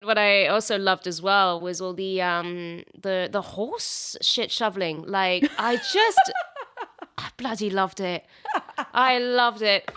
What I also loved as well was all the horse shit shoveling. Like, I bloody loved it. I loved it.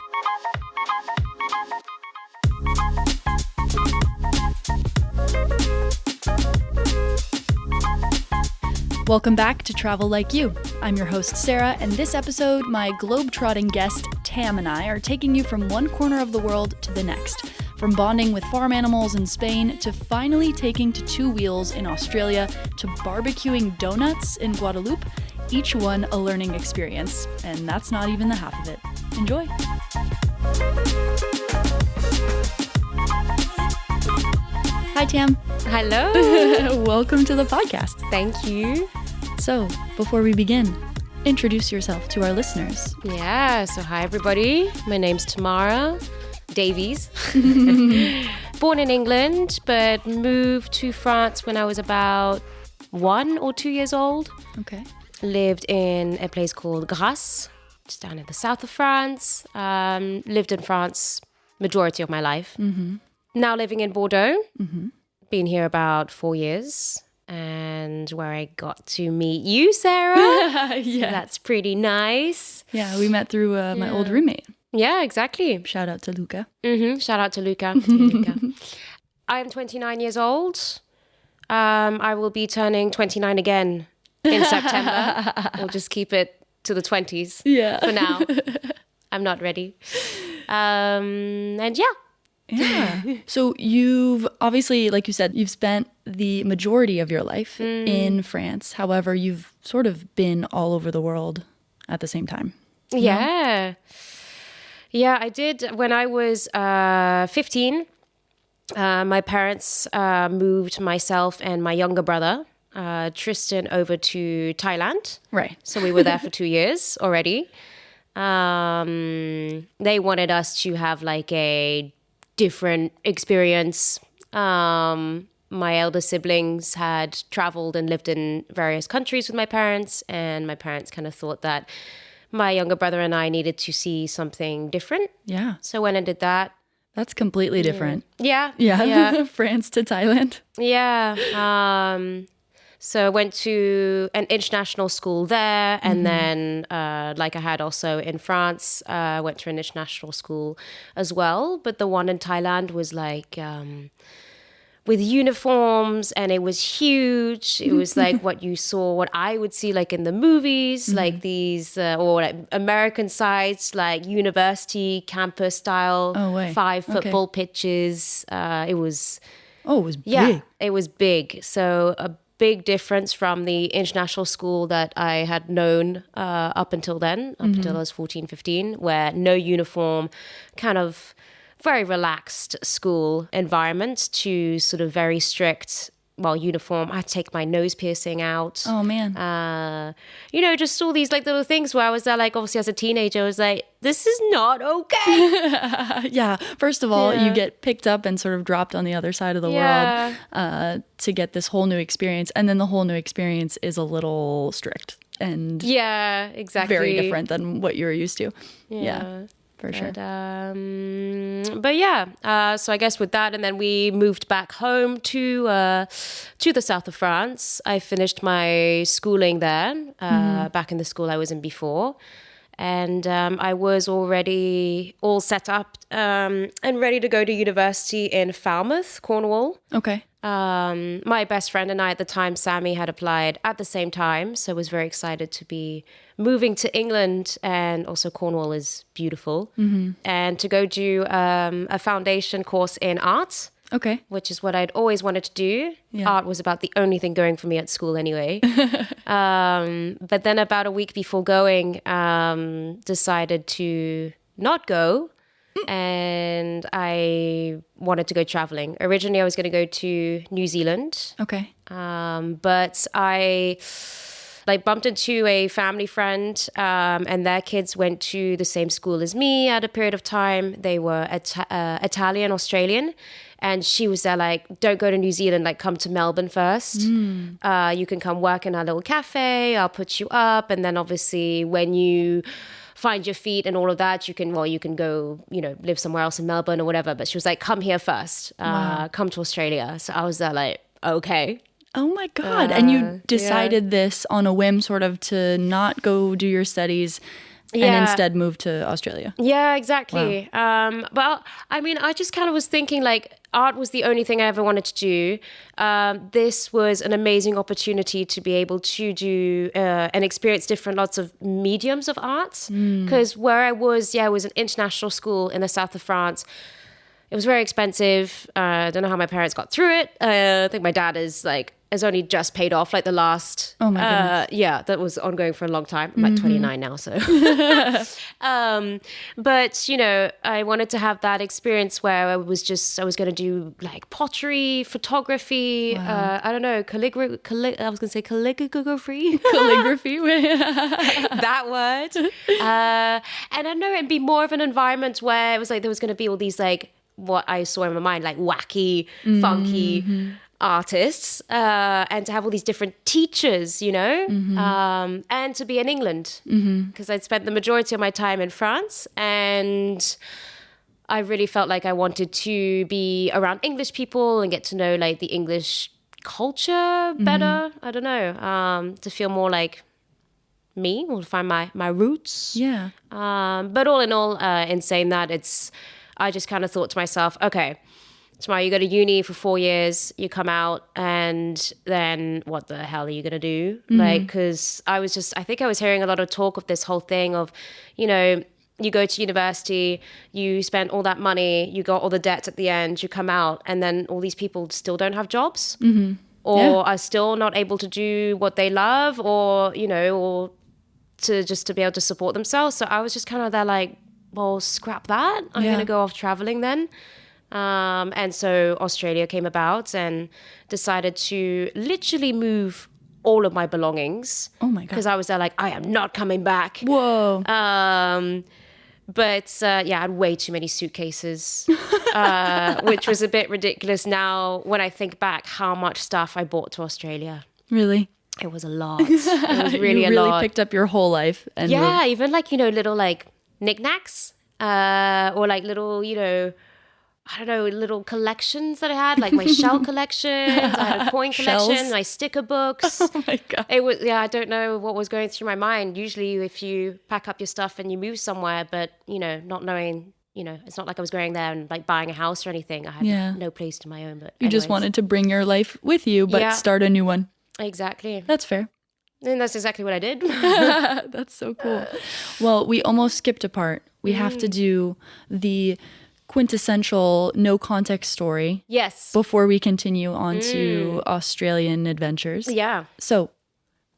Welcome back to Travel Like You. I'm your host, Sarah, and this episode, my globe-trotting guest, Tam, and I are taking you from one corner of the world to the next. From bonding with farm animals in Spain, to finally taking to two wheels in Australia, to barbecuing donuts in Guadeloupe, each one a learning experience. And that's not even the half of it. Enjoy! Hi, Tam. Hello. Welcome to the podcast. Thank you. So, before we begin, introduce yourself to our listeners. Yeah, so hi everybody. My name's Tamara Davies. Born in England, but moved to France when I was about 1 or 2 years old. Okay. Lived in a place called Grasse, just down in the south of France. Lived in France majority of my life. Mm-hmm. Now living in Bordeaux. Mm-hmm. Been here about 4 years. And where I got to meet you, Sarah. Yeah. That's pretty nice. Yeah, we met through my old roommate. Yeah, exactly. Shout out to Luca. Mm-hmm. Shout out to Luca. I'm 29 years old. I will be turning 29 again in September. We'll just keep it to the 20s for now. I'm not ready. And yeah. Yeah. So you've obviously, like you said, you've spent the majority of your life in France. However, you've sort of been all over the world at the same time. Yeah. Yeah, I did. When I was 15, my parents moved myself and my younger brother, Tristan, over to Thailand. Right. So we were there for 2 years already. They wanted us to have like a different experience. My elder siblings had traveled and lived in various countries with my parents, and my parents kind of thought that my younger brother and I needed to see something different. Yeah. So went and did that. That's completely different. Yeah. Yeah. France to Thailand. Yeah. So I went to an international school there, and then like I had also in France, I went to an international school as well. But the one in Thailand was like with uniforms, and it was huge. It was like what I would see like in the movies, like these or like American sites, like university campus style, 5 football pitches. It was big. It was big. So a big difference from the international school that I had known up until then, until I was 14, 15, where no uniform, kind of very relaxed school environment, to sort of very strict, uniform. I had to take my nose piercing out. Oh, man. Just all these like little things where I was there, like obviously as a teenager, I was like, this is not okay. Yeah. First of all, you get picked up and sort of dropped on the other side of the world to get this whole new experience. And then the whole new experience is a little strict and exactly, very different than what you were used to. Yeah. For sure. But so I guess with that, and then we moved back home to the south of France. I finished my schooling there, back in the school I was in before. And I was already all set up and ready to go to university in Falmouth, Cornwall. Okay. My best friend and I at the time, Sammy, had applied at the same time. So I was very excited to be moving to England, and also Cornwall is beautiful. And to go do a foundation course in art. Okay. Which is what I'd always wanted to do. Yeah. Art was about the only thing going for me at school anyway. But then about a week before going, decided to not go. And I wanted to go traveling. Originally, I was going to go to New Zealand. Okay. But I bumped into a family friend, and their kids went to the same school as me at a period of time. They were Italian, Australian, And she was there like, don't go to New Zealand, like come to Melbourne first. You can come work in our little cafe. I'll put you up. And then obviously when you find your feet and all of that, you can go, live somewhere else in Melbourne or whatever. But she was like, come here first, come to Australia. So I was there like, okay. Oh my God. And you decided this on a whim, sort of, to not go do your studies and instead move to Australia. Yeah, exactly. Wow. Well, I mean, I just kind of was thinking like art was the only thing I ever wanted to do. This was an amazing opportunity to be able to do and experience lots of mediums of art. Because where I was, it was an international school in the south of France. It was very expensive. I don't know how my parents got through it. I think my dad has only just paid off like the last. Oh my goodness. That was ongoing for a long time. I'm like 29 now, so. But I wanted to have that experience where I was going to do like pottery, photography. Wow. I don't know, calligraphy. Calligraphy. That word. And I don't know, and be more of an environment where it was like there was going to be all these like what I saw in my mind, like wacky, funky artists, and to have all these different teachers, and to be in England, because I'd spent the majority of my time in France, and I really felt like I wanted to be around English people and get to know like the English culture better. I don't know, to feel more like me, or to find my roots. Yeah. But all in all, in saying that, I just kind of thought to myself, okay, tomorrow you go to uni for 4 years, you come out, and then what the hell are you going to do? Like, because I think I was hearing a lot of talk of this whole thing of, you go to university, you spend all that money, you got all the debt at the end, you come out, and then all these people still don't have jobs or are still not able to do what they love, or or to be able to support themselves. So I was just kind of there like, well, scrap that. I'm going to go off traveling then. And so Australia came about, and decided to literally move all of my belongings. Oh my God. Because I was there like, I am not coming back. Whoa. But I had way too many suitcases, which was a bit ridiculous now when I think back how much stuff I bought to Australia. Really? It was a lot. It was really you a really lot. picked up your whole life. And even like, little like knickknacks, or like little, I don't know, little collections that I had, like my shell collections, I had a coin collection, my sticker books. Oh my God. It was, I don't know what was going through my mind. Usually if you pack up your stuff and you move somewhere, but, not knowing, it's not like I was going there and like buying a house or anything. I had no place to my own. But you just wanted to bring your life with you, but start a new one. Exactly. That's fair. And that's exactly what I did. That's so cool. Well, we almost skipped a part. We have to do the quintessential no context story. Yes. Before we continue on to Australian adventures. Yeah. So,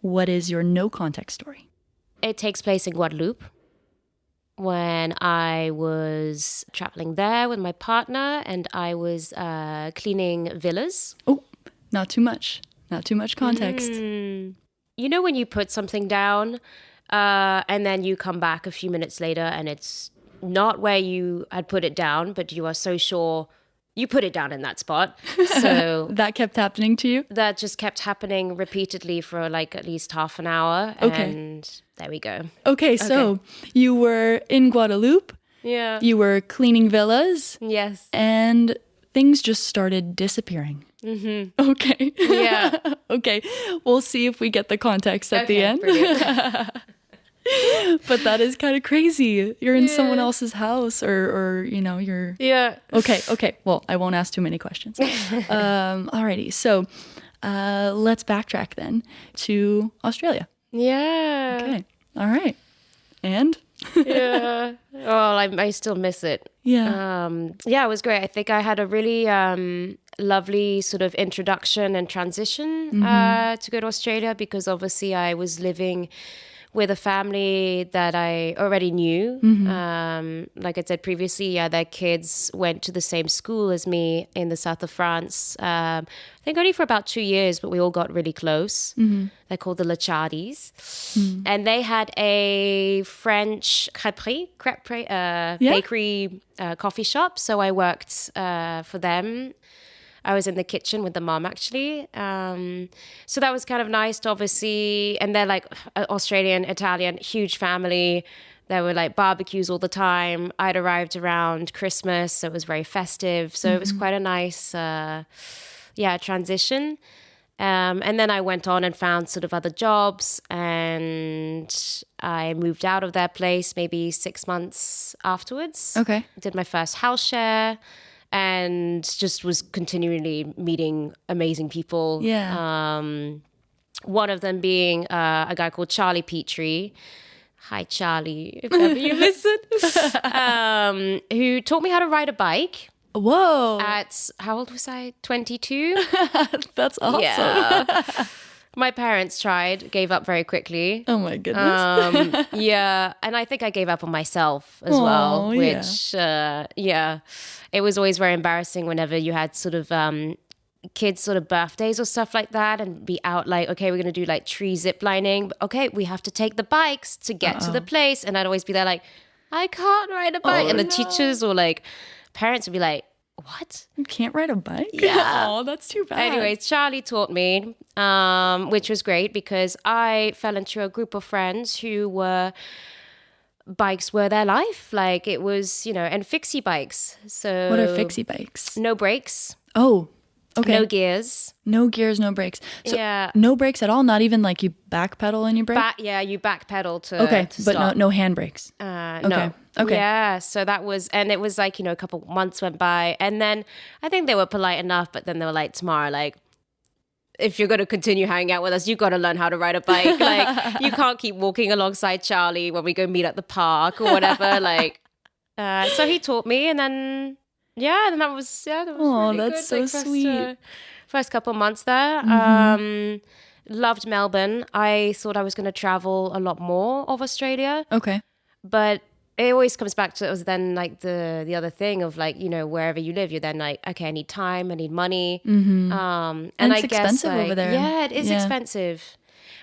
what is your no context story? It takes place in Guadeloupe, when I was traveling there with my partner, and I was cleaning villas. Oh, not too much. Not too much context. When you put something down and then you come back a few minutes later and it's not where you had put it down, but you are so sure you put it down in that spot. So that kept happening to you? That just kept happening repeatedly for like at least half an hour. Okay. And there we go. Okay, so you were in Guadeloupe. Yeah. You were cleaning villas. Yes. And things just started disappearing. Mm-hmm. Okay. Yeah. Okay. We'll see if we get the context at the end. But that is kind of crazy. You're in someone else's house or you're... Yeah. Okay. Well, I won't ask too many questions. Alrighty. So let's backtrack then to Australia. Yeah. Okay. All right. And? Yeah. Well, I still miss it. Yeah. It was great. I think I had a really lovely sort of introduction and transition to go to Australia, because obviously I was living with a family that I already knew. Like I said previously, their kids went to the same school as me in the south of France. I think only for about 2 years, but we all got really close. They're called the Lachardis. And they had a French bakery coffee shop. So I worked for them. I was in the kitchen with the mom, actually. So that was kind of nice to obviously, and they're like Australian, Italian, huge family. There were like barbecues all the time. I'd arrived around Christmas, so it was very festive. So it was quite a nice, transition. And then I went on and found sort of other jobs, and I moved out of their place maybe 6 months afterwards. Okay. Did my first house share. And just was continually meeting amazing people. Yeah. One of them being a guy called Charlie Petrie. Hi, Charlie, if ever you listen. Who taught me how to ride a bike. Whoa. At, how old was I? 22? That's awesome. Yeah. My parents tried, gave up very quickly. Oh my goodness. And I think I gave up on myself as well, which, it was always very embarrassing whenever you had sort of kids' sort of birthdays or stuff like that, and be out like, okay, we're going to do like tree zip lining. But okay, we have to take the bikes to get to the place. And I'd always be there like, I can't ride a bike. And the teachers or like parents would be like, what? You can't ride a bike? Yeah. Oh, that's too bad. Anyways, Charlie taught me, which was great because I fell into a group of friends who bikes were their life. Like it was, and fixie bikes. So what are fixie bikes? No brakes. Oh, okay. No gears. No gears, no brakes. So yeah. No brakes at all? Not even like you backpedal and you brake? You backpedal to okay, to but stop. no hand brakes. No. Okay. Yeah, so that was, and it was like, a couple months went by, and then I think they were polite enough, but then they were like, Tamara, like, if you're going to continue hanging out with us, you've got to learn how to ride a bike. Like, you can't keep walking alongside Charlie when we go meet at the park or whatever. Like, so he taught me, and then, and that was really that's good. so sweet. First couple months there. Loved Melbourne. I thought I was going to travel a lot more of Australia. Okay. But it always comes back to, it was then like the other thing of like, wherever you live, you're then like, okay, I need time, I need money. And I it's guess expensive like, over there. Yeah, it is expensive.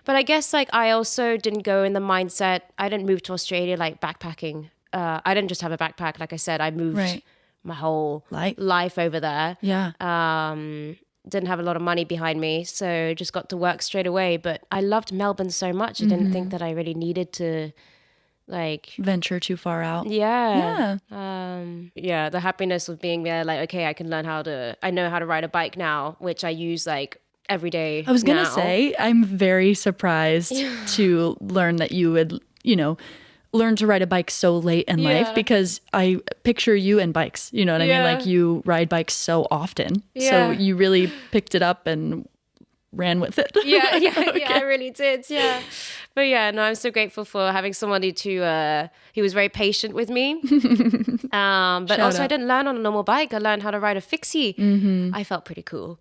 But I guess like I also didn't go in the mindset, I didn't move to Australia like backpacking. I didn't just have a backpack. Like I said, I moved my whole life over there. Yeah. Didn't have a lot of money behind me, so just got to work straight away. But I loved Melbourne so much, I didn't think that I really needed to like venture too far out. The happiness of being there, like, okay, I know how to ride a bike now, which I use like every day. I was gonna say, I'm very surprised to learn that you would, learn to ride a bike so late in life, because I picture you and bikes, you know what I mean? Like you ride bikes so often. So you really picked it up and ran with it. I really did. Yeah. But I'm so grateful for having somebody he was very patient with me. But also I didn't learn on a normal bike. I learned how to ride a fixie. I felt pretty cool.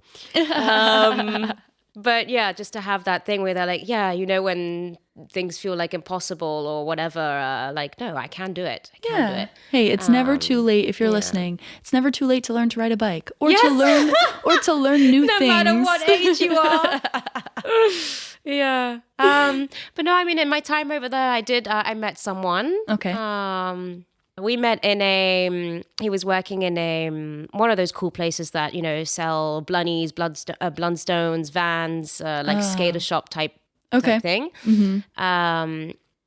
But just to have that thing where they're like, when things feel like impossible or whatever, like, no, I can do it. I can do it. Hey, it's never too late if you're listening. It's never too late to learn to ride a bike or to learn new things. No matter what age you are. But no, I mean, in my time over there, I met someone. Okay. We met he was working in one of those cool places that, sell blunnies, Blundstones, Vans, like skater shop type thing.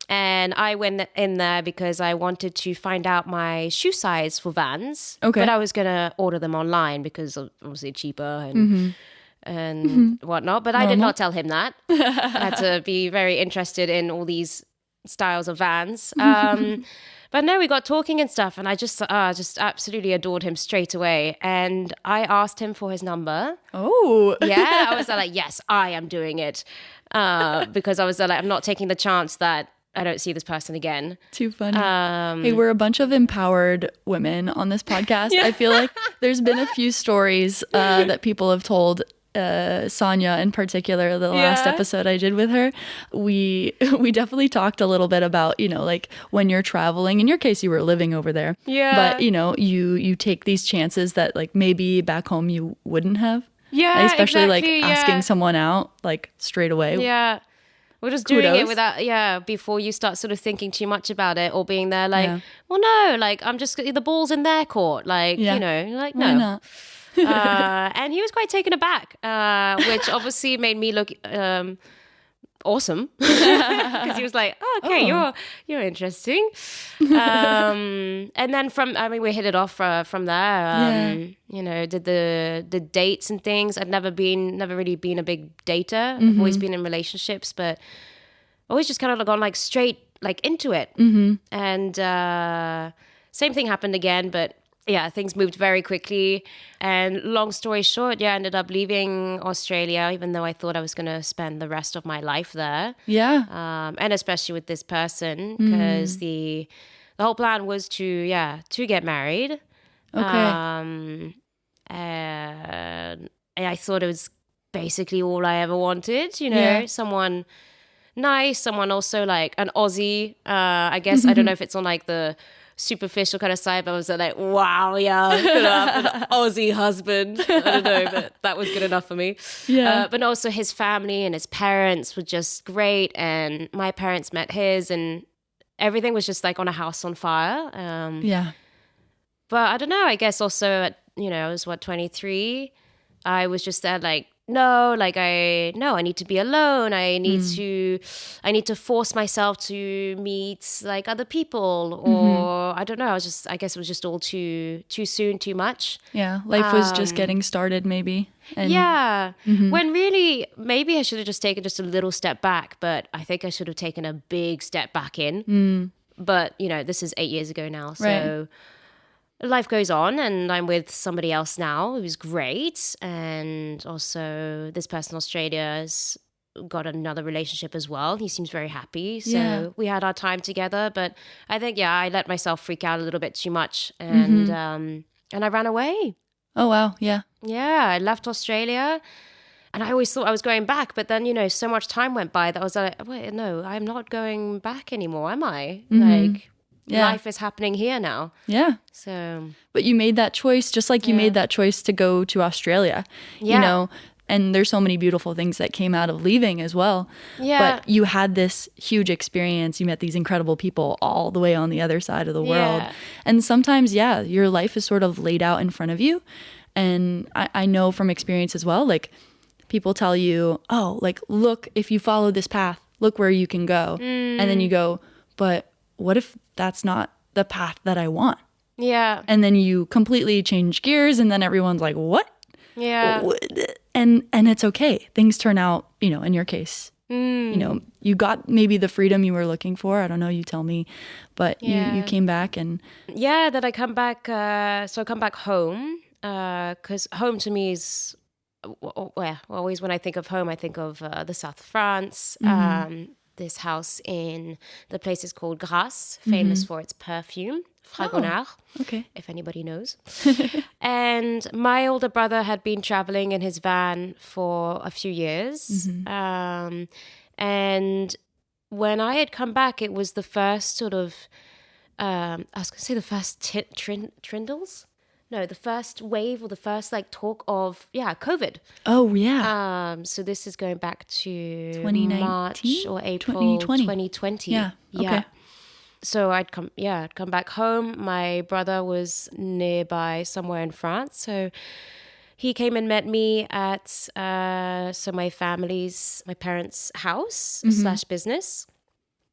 And I went in there because I wanted to find out my shoe size for Vans. Okay. But I was going to order them online because obviously cheaper and whatnot. But I did not tell him that. I had to be very interested in all these styles of Vans. But no, we got talking and stuff, and I just absolutely adored him straight away. And I asked him for his number. Oh. Yeah, I was like, yes, I am doing it. Because I was like, I'm not taking the chance that I don't see this person again. Too funny. Hey, we're a bunch of empowered women on this podcast. I feel like there's been a few stories that people have told Sonia in particular, the last episode I did with her, we definitely talked a little bit about, you know, like when you're traveling. In your case, you were living over there. Yeah. But, you know, you take these chances that like maybe back home you wouldn't have. Yeah, especially exactly, like asking someone out like straight away. Yeah. We're just doing it without, before you start sort of thinking too much about it or being there like, well, no, like I'm just, the ball's in their court. Like, you know, like, no. Why not? And he was quite taken aback, which obviously made me look awesome because he was like, oh, okay, you're interesting. And then we hit it off from there. You know, did the dates and things. I'd never really been a big dater. I've always been in relationships, but always just kind of gone like straight like into it. And same thing happened again, but yeah, things moved very quickly. And long story short, I ended up leaving Australia, even though I thought I was going to spend the rest of my life there. Yeah. And especially with this person, because the whole plan was to get married. Okay. And I thought it was basically all I ever wanted, you know, someone nice, someone also like an Aussie. I guess, I don't know if it's on like the superficial kind of side, but I was like, wow, I'm gonna have an Aussie husband. I don't know, but that was good enough for me. Yeah. But also his family and his parents were just great, and my parents met his, and everything was just like on a house on fire. But I don't know, I guess also at, you know, I was 23, I was just there like, I need to be alone. I need to force myself to meet like other people, or I don't know. I guess it was just all too soon, too much. Yeah, life was just getting started, maybe. And, when really maybe I should have just taken just a little step back, but I think I should have taken a big step back in. But you know, this is 8 years ago now, so. Right. Life goes on, and I'm with somebody else now who's great, and also this person in Australia has got another relationship as well. He seems very happy, so we had our time together. But I think I let myself freak out a little bit too much, and I ran away. Oh wow, yeah, I left Australia, and I always thought I was going back, but then, you know, so much time went by that I was like, wait, no, I'm not going back anymore, am I? Like. Yeah. Life is happening here now. Yeah. So. But you made that choice, just like you made that choice to go to Australia. Yeah. You know, and there's so many beautiful things that came out of leaving as well. Yeah. But you had this huge experience. You met these incredible people all the way on the other side of the world. And sometimes, your life is sort of laid out in front of you. And I know from experience as well, like people tell you, oh, like, look, if you follow this path, look where you can go. And then you go, but what if that's not the path that I want? Yeah. And then you completely change gears, and then everyone's like, what? Yeah. And it's okay. Things turn out, you know, in your case, you know, you got maybe the freedom you were looking for. I don't know, you tell me. But you came back and... Yeah, that I come back, so I come back home, because home to me is... always when I think of home, I think of the south of France, this house in the place is called Grasse, famous for its perfume, Fragonard, if anybody knows. And my older brother had been traveling in his van for a few years. And when I had come back, it was the first sort of, I was going to say the first trindles? No, the first wave or the first like talk of COVID. Oh yeah. So this is going back to 2019? March or April 2020. Yeah. Okay. So I'd come back home. My brother was nearby somewhere in France, so he came and met me at my parents' house / business.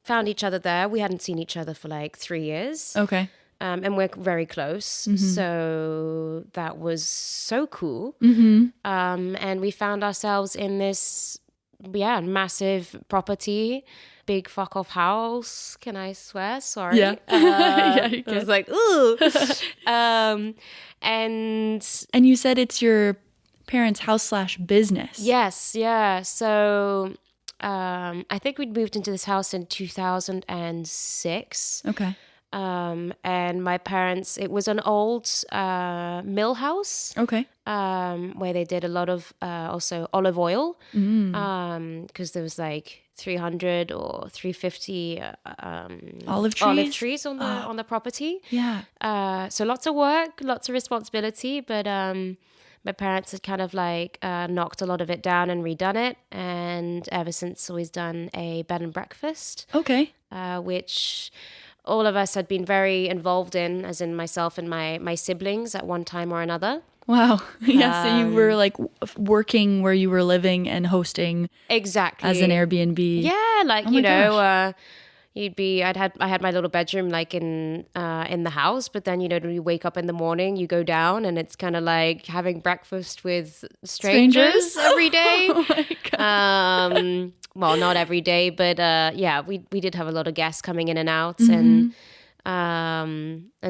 Found each other there. We hadn't seen each other for like 3 years. Okay. And we're very close. So that was so cool. And we found ourselves in this, massive property, big fuck off house. Can I swear? Sorry. Yeah. You can. I was like, ooh. And you said it's your parents' house / business. Yes. Yeah. So I think we'd moved into this house in 2006. Okay. And my parents, it was an old mill house. Okay. Where they did a lot of also olive oil. Because there was like 300 or 350 Olive trees on the property. Yeah. So lots of work, lots of responsibility, but my parents had kind of like knocked a lot of it down and redone it, and ever since always done a bed and breakfast. Okay. Which all of us had been very involved in, as in myself and my siblings at one time or another. Wow. Yeah, so you were like working where you were living and hosting exactly as an Airbnb. Yeah, like, gosh. I had my little bedroom like in the house, but then, when you wake up in the morning, you go down and it's kind of like having breakfast with strangers every day. Oh my God. Well, not every day, but we did have a lot of guests coming in and out, and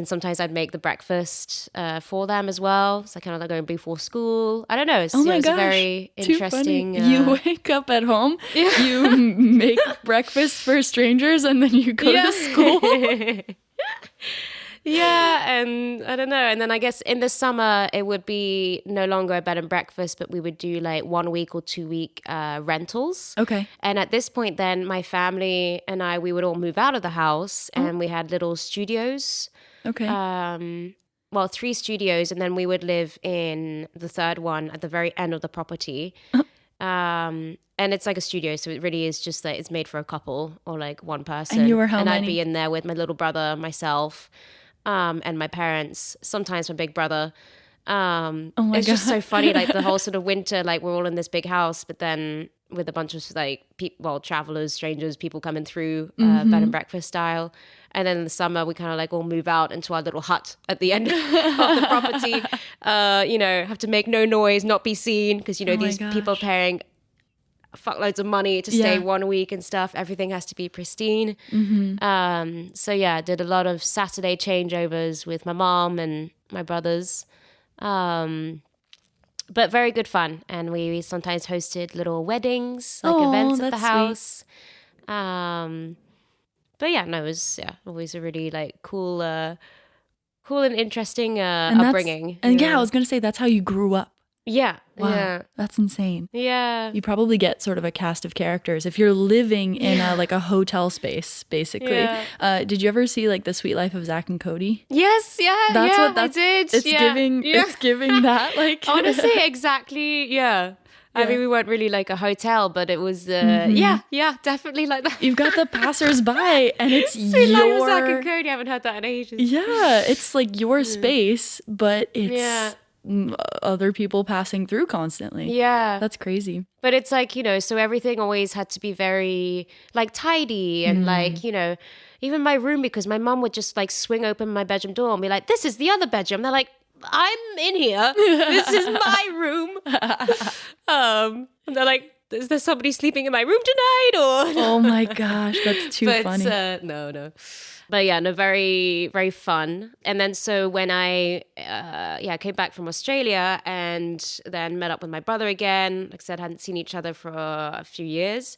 sometimes I'd make the breakfast for them as well. So I kind of like going before school. I don't know. It's, it's a very interesting. You wake up at home, you make breakfast for strangers, and then you go to school. Yeah, and I don't know. And then I guess in the summer, it would be no longer a bed and breakfast, but we would do like 1 week or 2 week rentals. Okay. And at this point then, my family and we would all move out of the house, and we had little studios. Okay. 3 studios, and then we would live in the third one at the very end of the property. And it's like a studio, so it really is just like it's made for a couple or like one person. And you were how many? I'd be in there with my little brother, myself, and my parents, sometimes my big brother. It's just so funny, like the whole sort of winter, like we're all in this big house, but then with a bunch of like travelers, strangers, people coming through, bed and breakfast style. And then in the summer, we kind of like all move out into our little hut at the end of the property. Have to make no noise, not be seen, because these people are paying fuckloads of money to stay 1 week and stuff. Everything has to be pristine. Did a lot of Saturday changeovers with my mom and my brothers. But very good fun. And we sometimes hosted little weddings, like events at the house. But yeah, no, it was always a really like cool and interesting upbringing. I was going to say that's how you grew up. Yeah. Wow. Yeah. That's insane. Yeah. You probably get sort of a cast of characters if you're living in a hotel space, basically. Yeah. Did you ever see like The Sweet Life of Zach and Cody? Yes. Yeah. I did. It's giving that like. Honestly, exactly. Yeah. I mean, we weren't really like a hotel, but it was, definitely like that. You've got the passersby, and it's Sweet Life of Zach and Cody. I haven't heard that in ages. Yeah, it's like your space, but it's other people passing through constantly. Yeah. That's crazy. But it's like, so everything always had to be very like tidy and like, even my room, because my mum would just like swing open my bedroom door and be like, this is the other bedroom. They're like, I'm in here. This is my room. And they're like, is there somebody sleeping in my room tonight? Or oh my gosh, that's too funny. No. But yeah, no, very, very fun. And then so when I came back from Australia and then met up with my brother again, like I said, hadn't seen each other for a few years.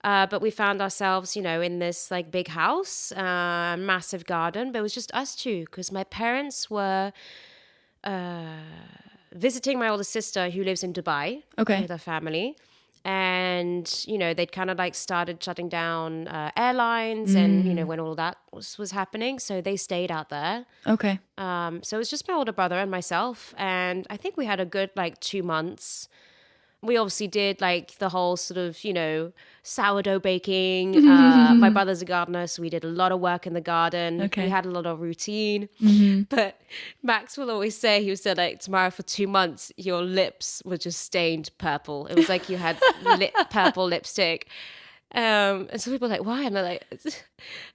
But we found ourselves, in this like big house, massive garden, but it was just us two, because my parents were visiting my older sister who lives in Dubai with her family. And, they'd kind of like started shutting down airlines and, when all that was happening. So they stayed out there. Okay. So it was just my older brother and myself. And I think we had a good like 2 months. We obviously did like the whole sort of, sourdough baking. My brother's a gardener, so we did a lot of work in the garden. Okay. We had a lot of routine. But Max will always say, he said like, Tamara, for 2 months, your lips were just stained purple. It was like you had purple lipstick. And so people are like, why? And they're like,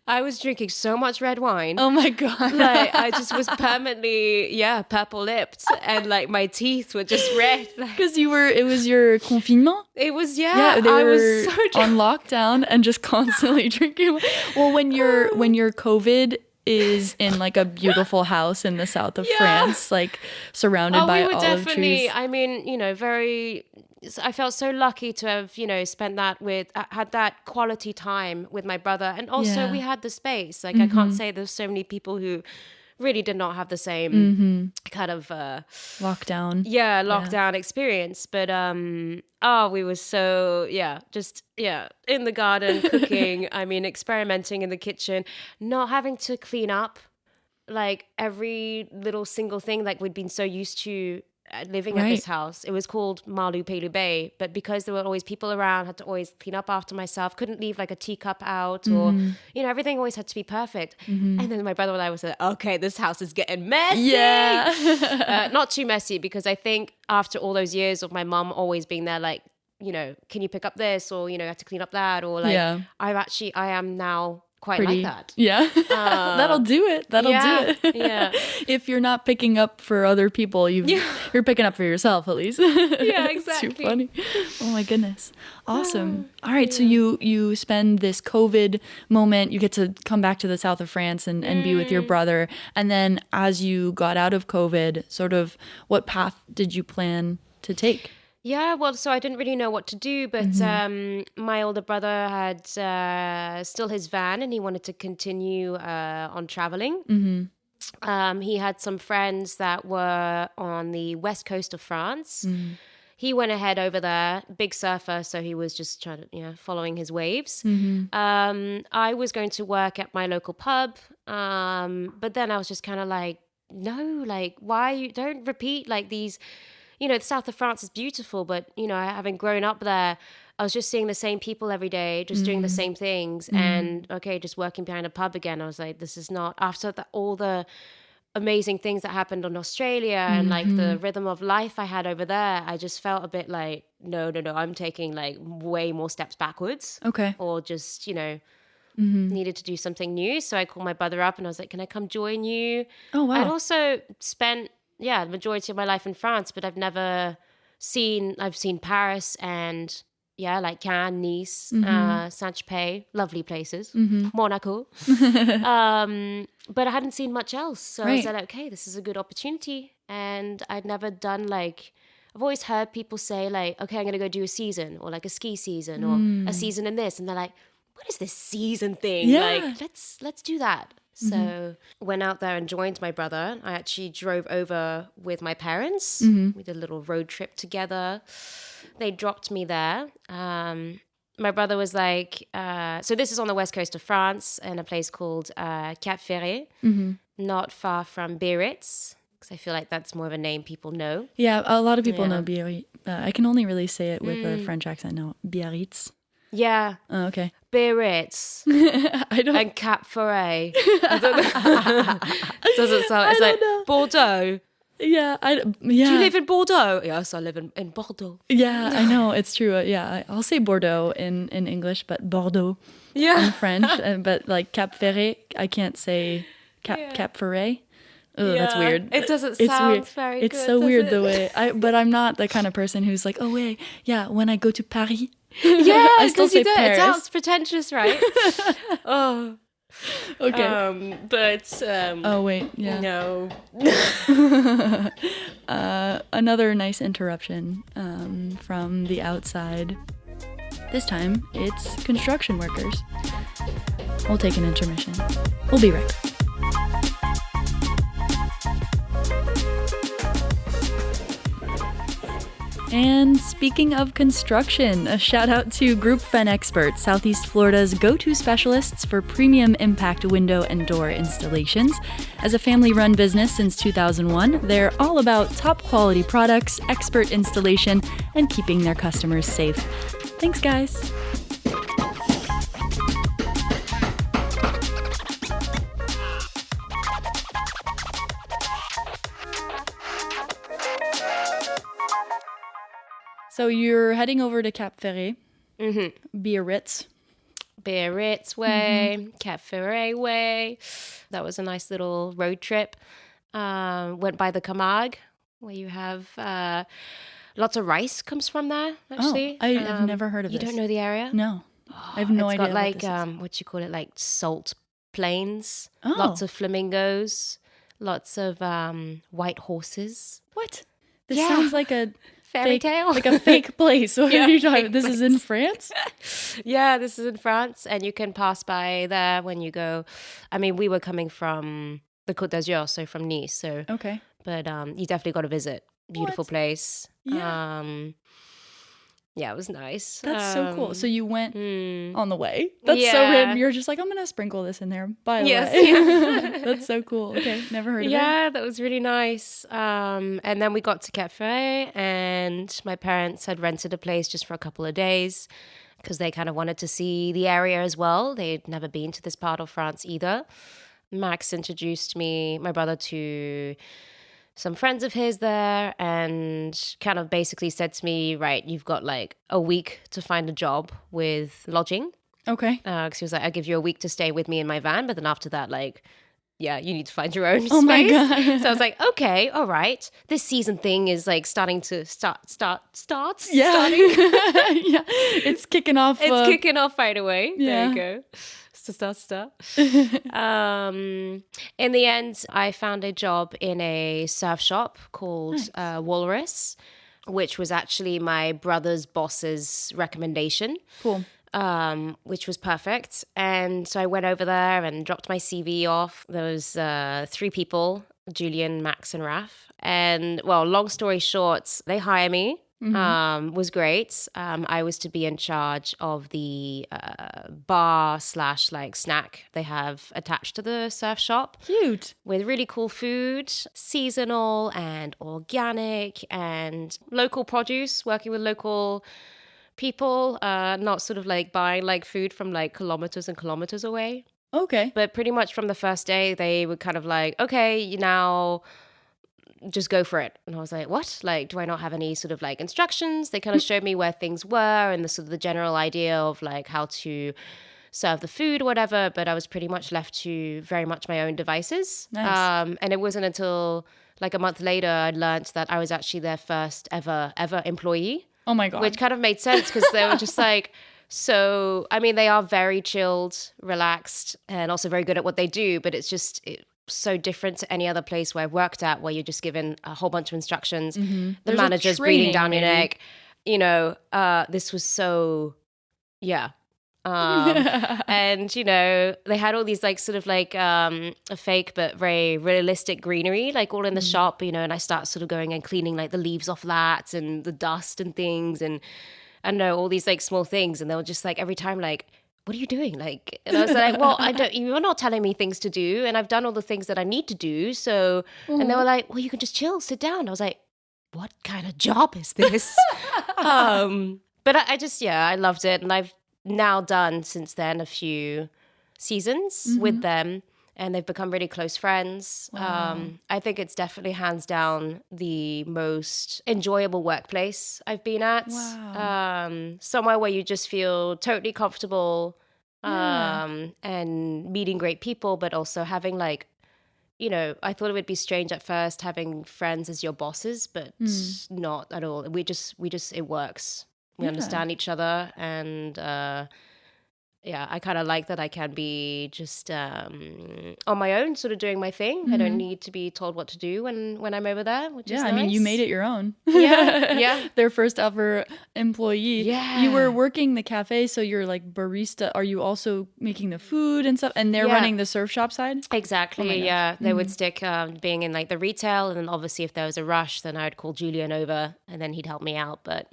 I was drinking so much red wine. Oh my God. Like I just was permanently, purple lipped, and like my teeth were just red. Because it was your confinement? It was, I was so on lockdown and just constantly drinking. Well, when your COVID is in like a beautiful house in the south of France, like surrounded by olive trees. I mean, I felt so lucky to have, spent that had that quality time with my brother. And also we had the space. Like I can't say there's so many people who really did not have the same kind of lockdown experience. But we were so in the garden cooking. I mean, experimenting in the kitchen, not having to clean up like every little single thing like we'd been so used to living at this house. It was called Malu Pelu Bay, but because there were always people around, had to always clean up after myself, couldn't leave like a teacup out or everything always had to be perfect. And then my brother and I was like, okay, this house is getting messy. Not too messy, because I think after all those years of my mum always being there, like, can you pick up this, or you have to clean up that, or like I am now quite like that. That'll do it. Do it. If you're not picking up for other people, you're picking up for yourself at least. Exactly. It's too funny. Oh my goodness. Awesome. All right, so you spend this COVID moment, you get to come back to the south of France and be with your brother, and then as you got out of COVID, sort of what path did you plan to take? Yeah, well, so I didn't really know what to do, but my older brother had still his van and he wanted to continue on traveling. He had some friends that were on the west coast of France. He went ahead over there, big surfer, so he was just trying to, following his waves. I was going to work at my local pub, but then I was just kind of like, no, like, why don't repeat like these... the south of France is beautiful, but, having grown up there, I was just seeing the same people every day, just doing the same things. And, just working behind a pub again. I was like, this is not, after all the amazing things that happened in Australia and, like, the rhythm of life I had over there, I just felt a bit like, no, I'm taking, like, way more steps backwards. Okay. Or just, needed to do something new. So I called my brother up and I was like, can I come join you? Oh, wow. I'd also spent... the majority of my life in France, but I've seen Paris and like Cannes, Nice, Saint-Tropez, lovely places, Monaco. But I hadn't seen much else. So I said, okay, this is a good opportunity. And I'd never done I've always heard people say like, okay, I'm going to go do a season or like a ski season or a season in this. And they're like, what is this season thing? Yeah. Like, let's do that. So went out there and joined my brother. I actually drove over with my parents. We did a little road trip together. They dropped me there. My brother was like, so this is on the west coast of France in a place called Cap Ferret, not far from Biarritz, because I feel like that's more of a name people know. Yeah, a lot of people know Biarritz. I can only really say it with a French accent now. Biarritz. Yeah. Oh, okay. Biarritz. And Cap Ferret. Doesn't sound. It's like know. Bordeaux. Yeah. Do you live in Bordeaux? Yes, I live in Bordeaux. Yeah, I know. It's true. I'll say Bordeaux in English, but Bordeaux in French. But like Cap Ferret, I can't say Cap Ferret. Oh, that's weird. It doesn't sound very good. It's so weird the way but I'm not the kind of person who's like, oh wait, when I go to Paris. Yeah, I still say Paris. It sounds pretentious, right? Oh. Okay. Oh wait, yeah. No. Another nice interruption from the outside. This time it's construction workers. We'll take an intermission. We'll be right back. And speaking of construction, a shout out to Group Fen Experts, Southeast Florida's go-to specialists for premium impact window and door installations. As a family-run business since 2001, they're all about top quality products, expert installation, and keeping their customers safe. Thanks, guys. So you're heading over to Cap Ferret, Biarritz way, Cap Ferret way. That was a nice little road trip. Went by the Camargue, where you have lots of rice comes from there, actually. Oh, I've never heard of this. You don't know the area? No. I have no idea. It's got like, what you call it, like salt plains, Oh. lots of flamingos, lots of white horses. What? This Yeah. sounds like a Fairy fake, tale. like a fake place. What Yeah, are you talking fake about? This is in France? Yeah, this is in France, and you can pass by there when you go. I mean, we were coming from the Côte d'Azur, so from Nice. So, Okay. but you definitely got to visit. Beautiful What? place. Yeah. Yeah, it was nice. That's so cool. So you went mm, on the way. That's so Yeah. random. You're just like, I'm going to sprinkle this in there. By the Yes, way. yeah. That's so cool. Okay. Never heard of it. Yeah, that was really nice. And then we got to Ferret, and my parents had rented a place just for a couple of days because they kind of wanted to see the area as well. They'd never been to this part of France either. Max introduced my brother, to some friends of his there, and kind of basically said to me, right, you've got like a week to find a job with lodging. Okay. Because he was like, I'll give you a week to stay with me in my van, but then after that, like, yeah, you need to find your own space. Oh my God. So I was like, okay, all right. This season thing is like starting to starts. Yeah. Starting. Yeah. It's kicking off. It's kicking off right away. Yeah. There you go. Start. In the end, I found a job in a surf shop called Walrus, which was actually my brother's boss's recommendation. Cool. Which was perfect. And so I went over there and dropped my CV off. There was 3 people, Julian, Max, and Raf. And, well, long story short, they hire me. Was great. I was to be in charge of the bar / like snack they have attached to the surf shop. Cute. With really cool food, seasonal and organic and local produce, working with local people, not sort of like buying like food from like kilometers and kilometers away. Okay. But pretty much from the first day, they were kind of like, okay, you now just go for it. And I was like, what? Like, do I not have any sort of like instructions? They kind of showed me where things were and the sort of the general idea of like how to serve the food or whatever. But I was pretty much left to very much my own devices. Nice. And it wasn't until like a month later I learned that I was actually their first ever employee. Oh my God. Which kind of made sense because they were just like, so, I mean, they are very chilled, relaxed, and also very good at what they do, but it's just so different to any other place where I've worked at, where you're just given a whole bunch of instructions. The There's a manager's breathing training, down your maybe. neck. You know, this was so, yeah. And, you know, they had all these like sort of like a fake but very realistic greenery, like all in the shop, you know, and I start sort of going and cleaning like the leaves off that and the dust and things and I don't know, all these like small things. And they were just like every time like, what are you doing? Like, and I was like, well, you're not telling me things to do. And I've done all the things that I need to do. So, and they were like, well, you can just chill, sit down. I was like, what kind of job is this? But I just, yeah, I loved it. And I've now done since then a few seasons with them. And they've become really close friends. Wow. I think it's definitely hands down the most enjoyable workplace I've been at. Wow. Somewhere where you just feel totally comfortable Yeah. and meeting great people, but also having like, you know, I thought it would be strange at first having friends as your bosses, but not at all. We just, it works. We Yeah. understand each other and, yeah, I kind of like that I can be just on my own, sort of doing my thing. I don't need to be told what to do when I'm over there, which is Yeah, nice. I mean, you made it your own. Yeah. Their first ever employee. Yeah. You were working the cafe, so you're like barista. Are you also making the food and stuff? And they're Yeah. running the surf shop side? Exactly, Oh my gosh. yeah. They would stick being in like the retail, and then obviously if there was a rush, then I'd call Julian over and then he'd help me out. But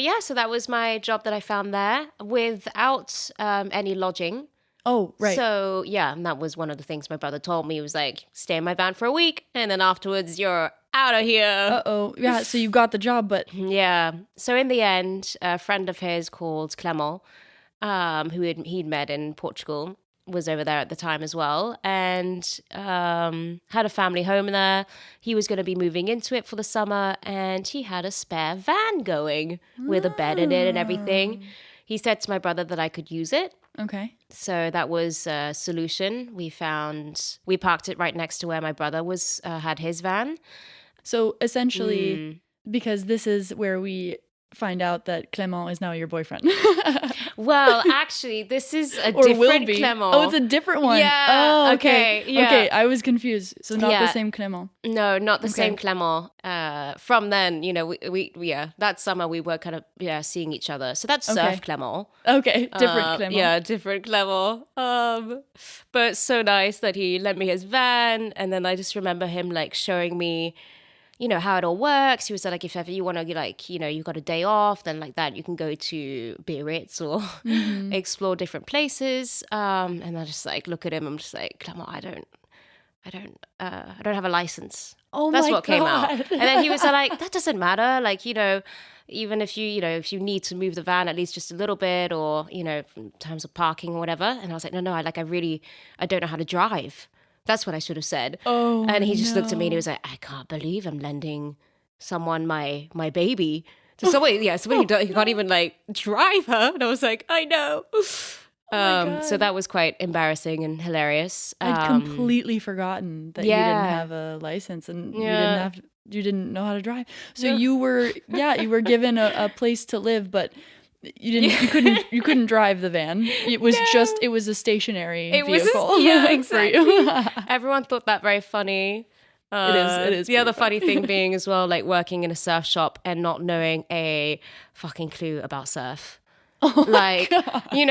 yeah, so that was my job that I found there without any lodging. Oh, right. So yeah, and that was one of the things my brother told me. He was like, stay in my van for a week and then afterwards you're out of here. Uh-oh. Yeah, so you got the job, but... Yeah. So in the end, a friend of his called Clement, who he'd met in Portugal, was over there at the time as well, and had a family home there. He was going to be moving into it for the summer, and he had a spare van going with a bed in it and everything. He said to my brother that I could use it. Okay. So that was a solution. We parked it right next to where my brother had his van. So essentially, because this is where we find out that Clement is now your boyfriend. Well, actually, this is a Or will different be. Clément. Oh, it's a different one. Yeah. Oh, okay. Yeah. Okay, I was confused. So not the Yeah. same Clément. No, not the Okay. same Clément. From then, we that summer we were kind of seeing each other. So that's Surf Clément. Okay, different Clément. Yeah, different Clément. But so nice that he lent me his van, and then I just remember him like showing me, how it all works. He was like, if ever you want to, like, you've got a day off, then like that, you can go to Biarritz or explore different places. And I just like look at him. I'm just like, Clément, I don't have a license. Oh That's my what came out. God. And then he was like, that doesn't matter. Like, even if if you need to move the van at least just a little bit, or, in terms of parking or whatever. And I was like, no, I don't know how to drive. That's what I should have said. Oh, and he just looked at me and he no. was like, I can't believe I'm lending someone my baby to somebody who can't even like drive her. And I was like, I know. So that was quite embarrassing and hilarious. I'd completely forgotten that you didn't have a license and you didn't know how to drive. So you were given a place to live, but you couldn't drive the van. It was it was a stationary vehicle. Exactly. For you. Everyone thought that very funny. It is. The other funny thing being as well, like working in a surf shop and not knowing a fucking clue about surf. Like, you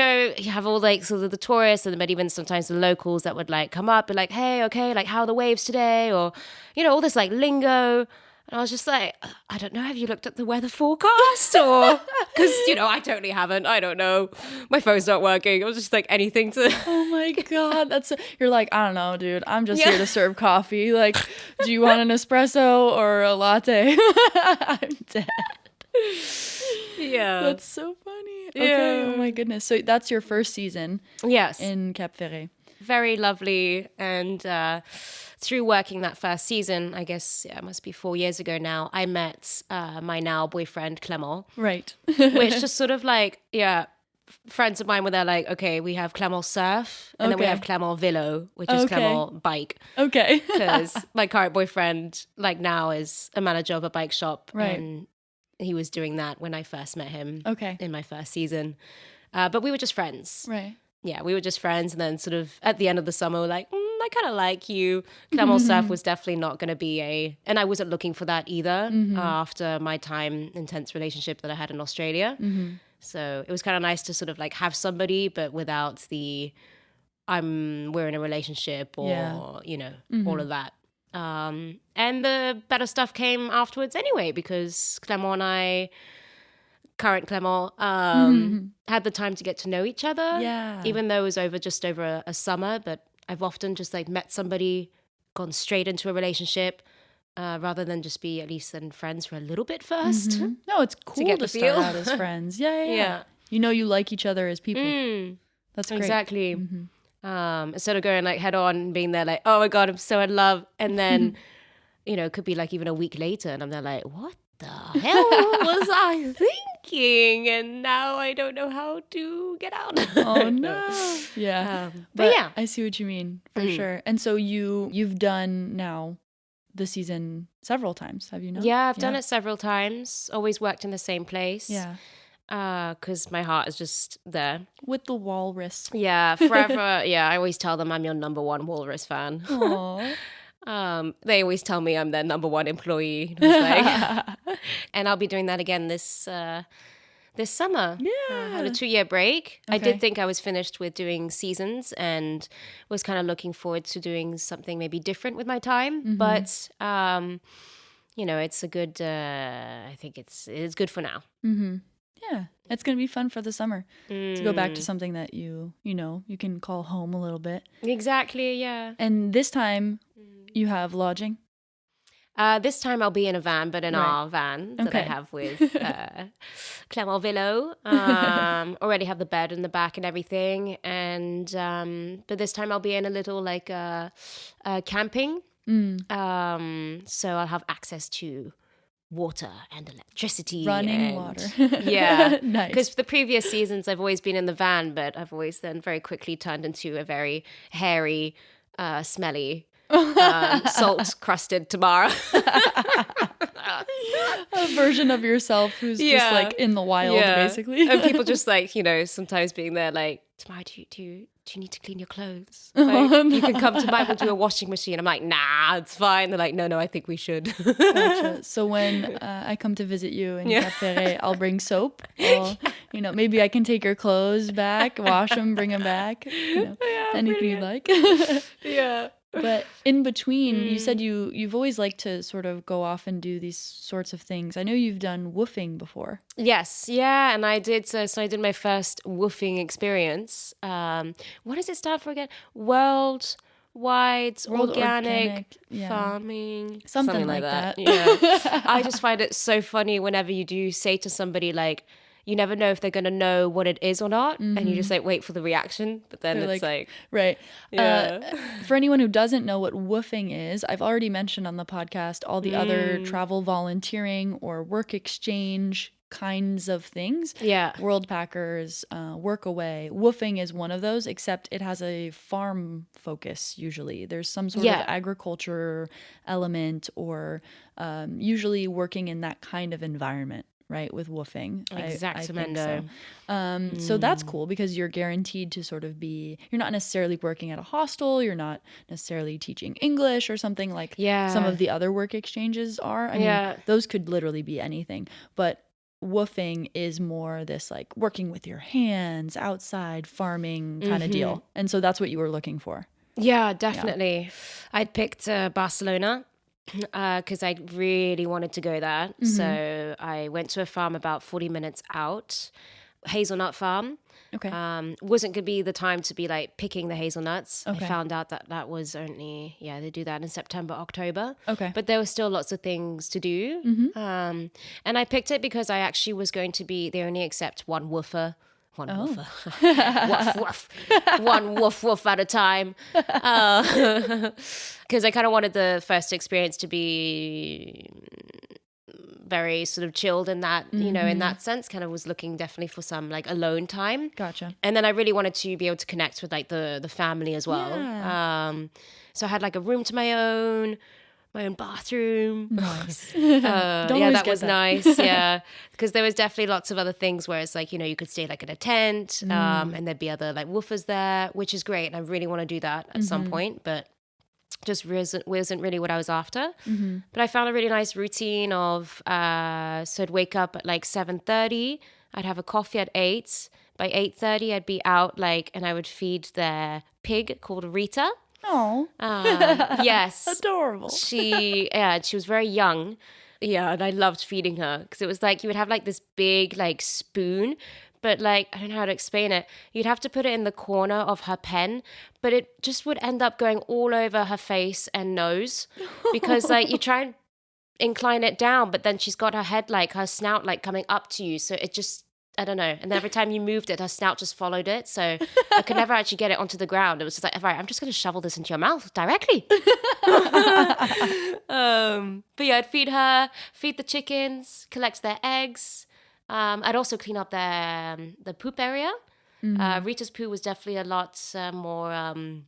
have all like sort of the tourists and then even sometimes the locals that would like come up and like, hey, okay, like how are the waves today? Or, all this like lingo. And I was just like, I don't know. Have you looked at the weather forecast? Or because, I totally haven't. I don't know. My phone's not working. It was just like anything to. Oh my God. You're like, I don't know, dude. I'm just here to serve coffee. Like, do you want an espresso or a latte? I'm dead. Yeah. That's so funny. Okay. Oh my goodness. So that's your first season. Yes. In Cap Ferret. Very lovely. And through working that first season, I guess it must be 4 years ago now, I met my now boyfriend, Clément. Right. Which just sort of like, friends of mine were there like, okay, we have Clément surf, and then we have Clément vélo, which is Clément bike. Okay. Because my current boyfriend, like now, is a manager of a bike shop. Right. And he was doing that when I first met him in my first season. But we were just friends. Right. Yeah, we were just friends. And then sort of at the end of the summer, we're like, I kind of like you. Clément surf was definitely not going to be and I wasn't looking for that either after my intense relationship that I had in Australia. So it was kind of nice to sort of like have somebody, but without we're in a relationship or, all of that. And the better stuff came afterwards anyway, because Clément and I, current Clément, had the time to get to know each other. Yeah. Even though it was just over a summer, but I've often just like met somebody, gone straight into a relationship, rather than just be at least then friends for a little bit first. No, it's cool to start out as friends. Yeah. You like each other as people. That's great. Exactly. Instead of going like head on and being there like, oh my God, I'm so in love. And then, it could be like even a week later and I'm there like, what the hell was I thinking? And now I don't know how to get out. Oh no. Yeah. But yeah. I see what you mean, for sure. And so you've done now the season several times, have you not? Yeah, I've done it several times. Always worked in the same place. Yeah. Because my heart is just there. With the walrus. Yeah, forever. Yeah, I always tell them I'm your number one walrus fan. Aww. They always tell me I'm their number one employee. And I'll be doing that again this summer. Yeah. I had a 2-year break. Okay. I did think I was finished with doing seasons and was kind of looking forward to doing something maybe different with my time. But, it's a good, I think it's good for now. Yeah. It's going to be fun for the summer to go back to something that you can call home a little bit. Exactly, yeah. And this time you have lodging? This time I'll be in a van, but in our van that I have with Clément Vélo. Already have the bed in the back and everything. And but this time I'll be in a little like camping. So I'll have access to water and electricity. Running water. Yeah. Nice. Because the previous seasons I've always been in the van, but I've always then very quickly turned into a very hairy, smelly, salt-crusted Tamara. A version of yourself who's just like in the wild, basically. And people just like, sometimes being there like, Tamara, do you need to clean your clothes? Like, you can come to mine, we'll do a washing machine. I'm like, nah, it's fine. They're like, no, I think we should. Gotcha. So when I come to visit you in Ferret, I'll bring soap. Maybe I can take your clothes back, wash them, bring them back. Anything you'd like. Yeah. But in between, you said you've always liked to sort of go off and do these sorts of things. I know you've done woofing before. Yes, yeah, and I did. So I did my first woofing experience. What does it stand for again? World Organic Farming. Something like that. Yeah. I just find it so funny whenever you do say to somebody like, you never know if they're going to know what it is or not. Mm-hmm. And you just like wait for the reaction. But then it's like right. Yeah. For anyone who doesn't know what woofing is, I've already mentioned on the podcast all the other travel volunteering or work exchange kinds of things. Yeah. World Packers, Work Away. Woofing is one of those, except it has a farm focus usually. There's some sort of agriculture element or usually working in that kind of environment. Right, with woofing. Exactamendo. So that's cool because you're guaranteed to sort of you're not necessarily working at a hostel, you're not necessarily teaching English or something like some of the other work exchanges are. I mean, those could literally be anything. But woofing is more this like working with your hands, outside, farming kind of deal. And so that's what you were looking for. Yeah, definitely. Yeah. I'd picked Barcelona. Because I really wanted to go there. Mm-hmm. So I went to a farm about 40 minutes out, hazelnut farm. Okay. Wasn't going to be the time to be like picking the hazelnuts. Okay. I found out that was only, they do that in September, October. Okay. But there were still lots of things to do. Mm-hmm. And I picked it because I actually was going to they only accept one woofer. Woof, woof. One woof at a time. Because I kind of wanted the first experience to be very sort of chilled in that, in that sense. Kind of was looking definitely for some like alone time. Gotcha. And then I really wanted to be able to connect with like the family as well. Yeah. So I had like a room to my own bathroom. Nice. That was nice. Yeah. Because there was definitely lots of other things where it's like, you could stay like in a tent and there'd be other like woofers there, which is great. And I really want to do that at some point, but just wasn't really what I was after. Mm-hmm. But I found a really nice routine of, so I'd wake up at like 7:30. I'd have a coffee at 8. By 8:30, I'd be out and I would feed their pig called Rita. Oh, yes, adorable. She was very young. Yeah, and I loved feeding her because it was like you would have like this big like spoon, but like I don't know how to explain it. You'd have to put it in the corner of her pen, but it just would end up going all over her face and nose because like you try and incline it down, but then she's got her head like her snout like coming up to you, so it just. I don't know. And every time you moved it, her snout just followed it. So I could never actually get it onto the ground. It was just like, all right, I'm just going to shovel this into your mouth directly. But yeah, I'd feed her, feed the chickens, collect their eggs. I'd also clean up the poop area. Mm-hmm. Rita's poo was definitely a lot more on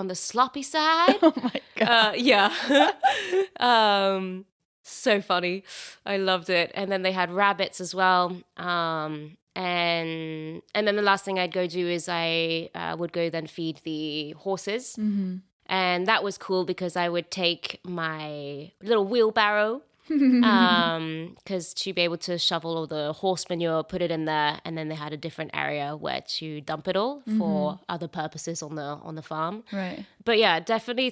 the sloppy side. Oh my God. Yeah. So funny. I loved it. And then they had rabbits as well. And then the last thing I'd go do is I would go then feed the horses. Mm-hmm. And that was cool because I would take my little wheelbarrow because to be able to shovel all the horse manure, put it in there, and then they had a different area where to dump it all for other purposes on the farm. Right. But yeah, definitely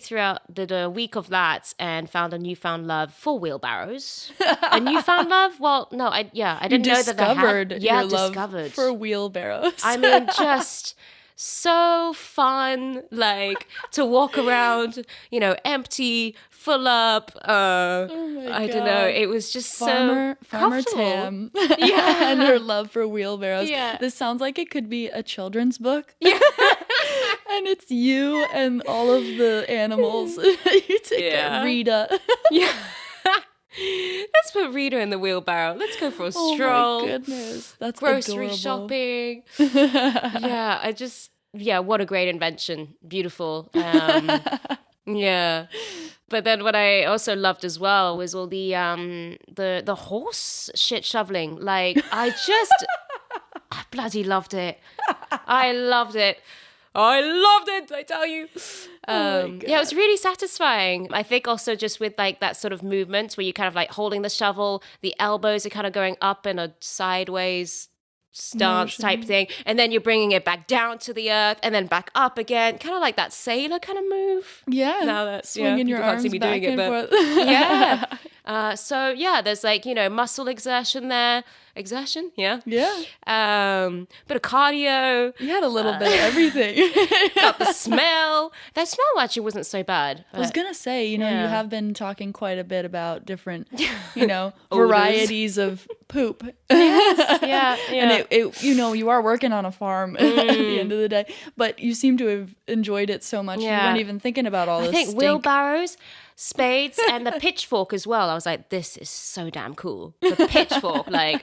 did a week of that and found a newfound love for wheelbarrows. A newfound love? Well, no, I didn't know that I had. Yeah, discovered for wheelbarrows. I mean, just so fun, like to walk around, empty, full up. I don't know. It was just Farmer comfortable. Tam. Yeah. And her love for wheelbarrows. Yeah. This sounds like it could be a children's book. Yeah. And it's you and all of the animals. You take Rita. Yeah. Let's put Rita in the wheelbarrow. Let's go for a stroll. Oh my goodness. That's grocery adorable. Shopping. What a great invention. Beautiful. Yeah. But then what I also loved as well was all the horse shit shoveling. Like I bloody loved it. I loved it. I tell you. Yeah, it was really satisfying. I think also just with like that sort of movement where you kind of like holding the shovel, the elbows are kind of going up in a sideways stance type thing, and then you're bringing it back down to the earth and then back up again, kind of like that sailor kind of move. Yeah, now that's swinging your arms can't see me back doing it, and but forth. yeah. So yeah, there's like muscle exertion there. Yeah. Bit of cardio. You had a little bit of everything. Got the smell. That smell actually wasn't so bad. I was gonna say, you have been talking quite a bit about different, varieties of poop. Yes, yeah. And it you are working on a farm at the end of the day, but you seem to have enjoyed it so much. Yeah. You weren't even thinking about all this. I think stink. wheelbarrows, spades, and the pitchfork as well. I was like, this is so damn cool. The pitchfork, like.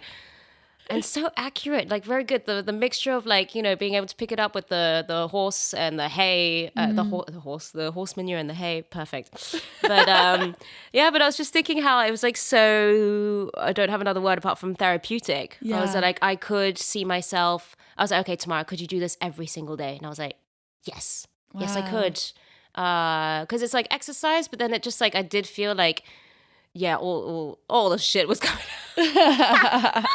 And so accurate, like very good. The mixture of like, being able to pick it up with the horse and the hay, the horse manure and the hay, perfect. But but I was just thinking how it was like so, I don't have another word apart from therapeutic. Yeah. I was like, I could see myself, I was like, okay, Tamara, could you do this every single day? And I was like, yes, yes I could. Because it's like exercise, but then it just like, I did feel like, yeah, all the shit was coming out.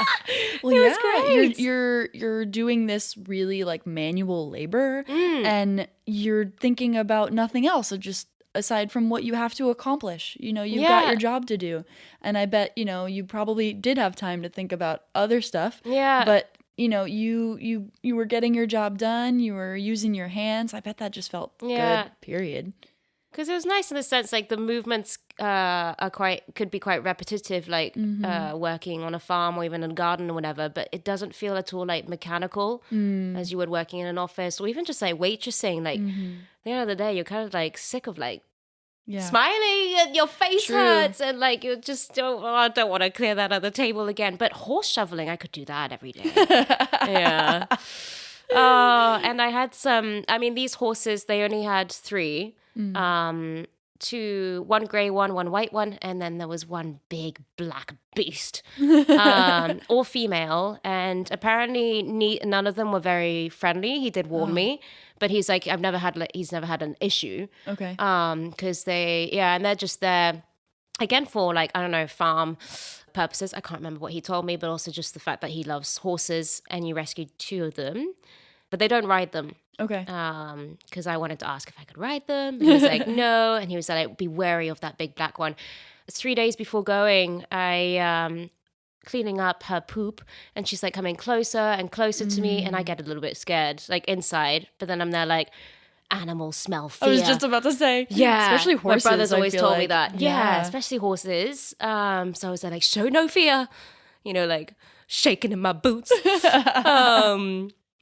Well, it was great. You're doing this really like manual labor, and you're thinking about nothing else, just aside from what you have to accomplish. You've got your job to do, and I bet you probably did have time to think about other stuff. Yeah, but you were getting your job done. You were using your hands. I bet that just felt good. Period. Because it was nice in the sense like the movements could be quite repetitive, like working on a farm or even in a garden or whatever, but it doesn't feel at all like mechanical as you would working in an office or even just like waitressing. Like at the end of the day, you're kind of like sick of like smiling and your face hurts and like you just I don't want to clear that other table again. But horse shoveling, I could do that every day. Yeah. And I had these horses, they only had 3. One gray one white one, and then there was one big black beast, all female, and apparently none of them were very friendly. He did warn me, but he's like, he's never had an issue. Okay. Because and they're just there again for like, I don't know, farm purposes. I can't remember what he told me, but also just the fact that he loves horses and you rescued 2 of them, but they don't ride them. Okay. Because I wanted to ask if I could ride them. And he was like, no. And he was like, be wary of that big black one. 3 days before going, I cleaning up her poop, and she's like coming closer and closer to me, and I get a little bit scared, like inside. But then I'm there like, animals smell fear. I was just about to say. Yeah. Especially horses. My brother's always told me like, that. Yeah, especially horses. So I was like, show no fear. Like shaking in my boots.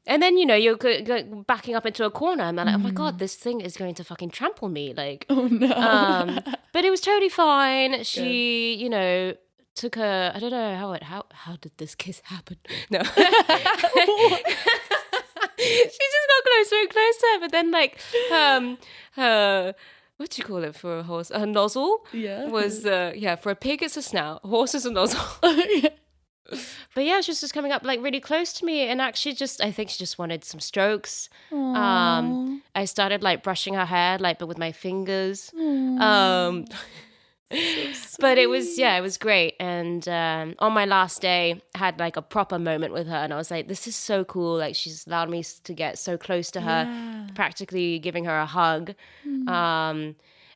And then, you're backing up into a corner and I'm like, oh my God, this thing is going to fucking trample me. Like, oh no. But it was totally fine. She, took her, I don't know, how did this kiss happen? No. She just got closer and closer. But then like, her, what do you call it for a horse? Her nozzle was, for a pig it's a snout. A horse is a nozzle. But yeah, she was just coming up like really close to me, and actually I think she just wanted some strokes. I started like brushing her hair, like, but with my fingers. So but it was great. And on my last day, I had like a proper moment with her, and I was like, this is so cool. Like, she's allowed me to get so close to her, practically giving her a hug.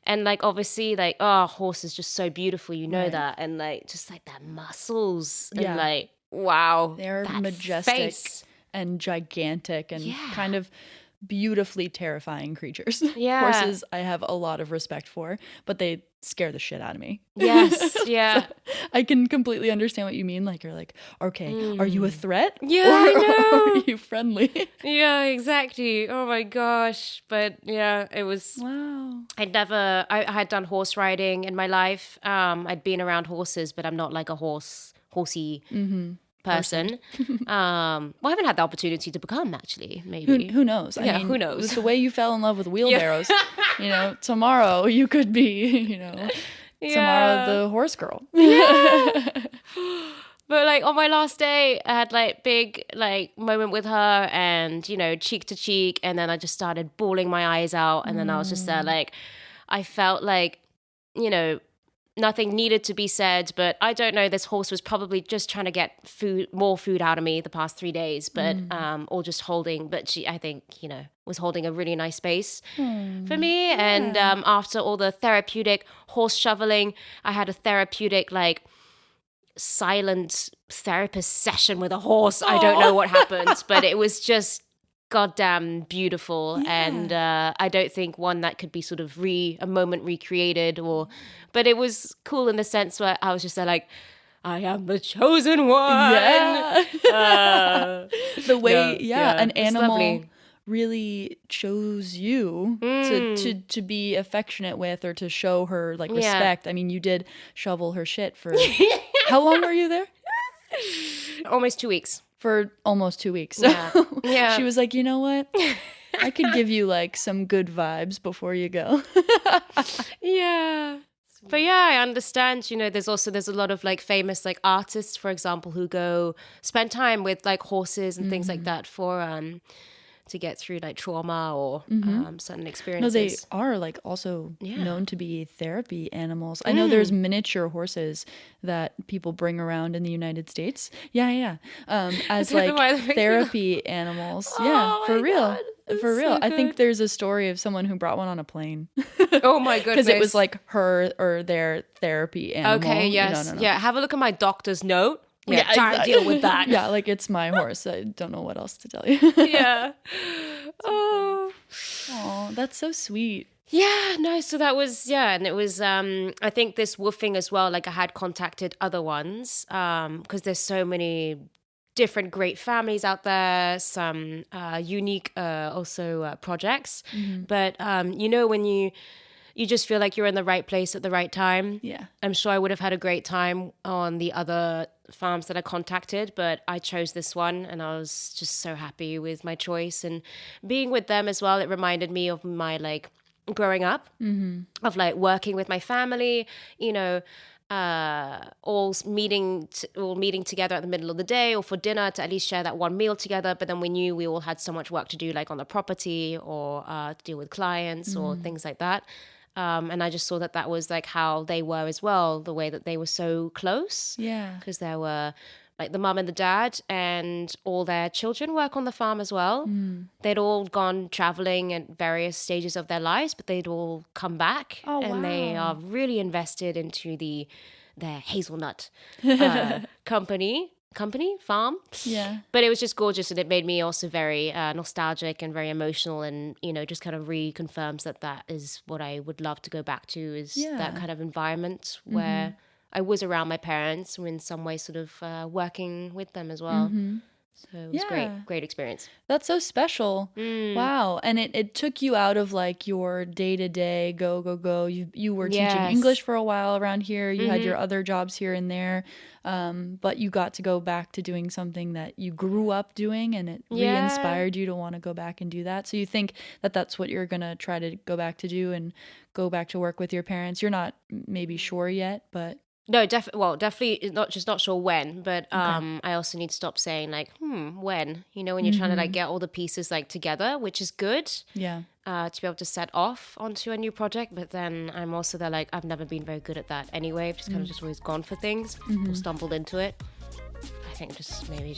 And like, obviously, like, horse is just so beautiful, that. And like, just like that muscles and like, wow. They're majestic and gigantic and kind of beautifully terrifying creatures. Yeah. Horses I have a lot of respect for, but they scare the shit out of me. Yes, yeah. So I can completely understand what you mean. Like, you're like, okay, are you a threat? Yeah, I know. Or are you friendly? Yeah, exactly. Oh my gosh. But yeah, it was... Wow. I had done horse riding in my life. I'd been around horses, but I'm not like a horsey person. I haven't had the opportunity to become, actually, maybe. Who knows? I mean, who knows? With the way you fell in love with wheelbarrows, tomorrow you could be, tomorrow the horse girl. But like on my last day, I had like big like moment with her and, cheek to cheek. And then I just started bawling my eyes out. And then I was just there like, I felt like, nothing needed to be said. But I don't know, this horse was probably just trying to get more food out of me the past 3 days. But, or just holding, but she, I think, was holding a really nice space for me. Yeah. And after all the therapeutic horse shoveling, I had a therapeutic like, silent therapist session with a horse. I don't know what happened, but it was just goddamn beautiful. Yeah. And I don't think one that could be sort of a moment recreated but it was cool in the sense where I was just there like, I am the chosen one. The way an animal lovely. Really chose you to be affectionate with or to show her like respect. I mean, you did shovel her shit for how long were you there? Almost 2 weeks. For almost 2 weeks. Yeah. She was like, you know what? I could give you like some good vibes before you go. Yeah. But yeah, I understand, there's a lot of like famous like artists, for example, who go spend time with like horses and things like that for to get through like trauma or certain experiences. No, they are like also known to be therapy animals. I know there's miniature horses that people bring around in the United States. As like therapy animals. Oh, for real. God. For real. So I think there's a story of someone who brought one on a plane. Oh my goodness. Because it was like her or their therapy animal. Okay, yes. No. Yeah, have a look at my doctor's note. Yeah, try to deal with that. Yeah, like it's my horse. I don't know what else to tell you. Yeah. Oh, that's so sweet. Yeah, no, so that was, and it was, I think this woofing as well, like I had contacted other ones, because there's so many different great families out there, some unique also projects, but when you just feel like you're in the right place at the right time. Yeah. I'm sure I would have had a great time on the other farms that I contacted, but I chose this one and I was just so happy with my choice. And being with them as well, it reminded me of my like growing up, of like working with my family, all meeting together at the middle of the day or for dinner to at least share that one meal together. But then we knew we all had so much work to do, like on the property or to deal with clients or things like that. And I just saw that was like how they were as well, the way that they were so close. Yeah. Because there were like the mum and the dad and all their children work on the farm as well. They'd all gone traveling at various stages of their lives, but they'd all come back. Oh, and wow. They are really invested into their hazelnut farm. Yeah. But it was just gorgeous, and it made me also very nostalgic and very emotional, and just kind of reconfirms that is what I would love to go back to, is that kind of environment where I was around my parents, in some way sort of working with them as well. So it was great experience. That's so special. Wow. And it took you out of like your day-to-day go. You were teaching English for a while around here. You had your other jobs here and there. But you got to go back to doing something that you grew up doing, and it re-inspired you to want to go back and do that. So you think that that's what you're going to try to go back to do and go back to work with your parents? You're not maybe sure yet, but... No, definitely not sure when, but I also need to stop saying like, when, when you're trying to like get all the pieces like together, which is good. Yeah. To be able to set off onto a new project. But then I'm also there like, I've never been very good at that anyway. I've just kind of just always gone for things or stumbled into it. I think just gonna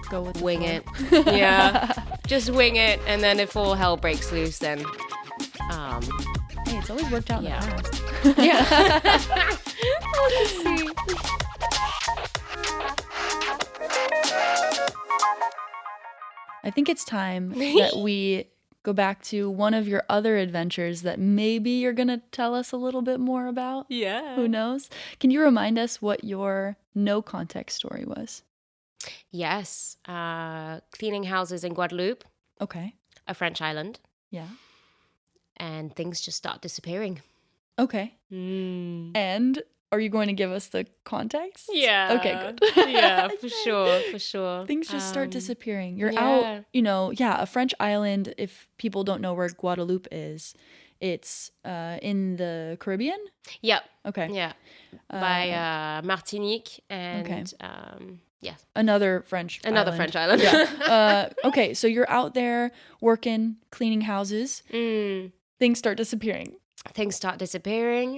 go with wing it. Yeah. Just wing it. And then if all hell breaks loose, then, hey, it's always worked out in the past. Yeah. Let's see. I think it's time that we go back to one of your other adventures that maybe you're going to tell us a little bit more about. Yeah. Who knows? Can you remind us what your no context story was? Yes. Cleaning houses in Guadeloupe. Okay. A French island. Yeah. And things just start disappearing. Okay. And are you going to give us the context? Yeah. Okay, good. Yeah, for sure. Things just start disappearing. You're out, a French island. If people don't know where Guadeloupe is, it's in the Caribbean. Yep. Okay. Yeah. By Martinique and another French island. Yeah. Okay, so you're out there working, cleaning houses. Things start disappearing.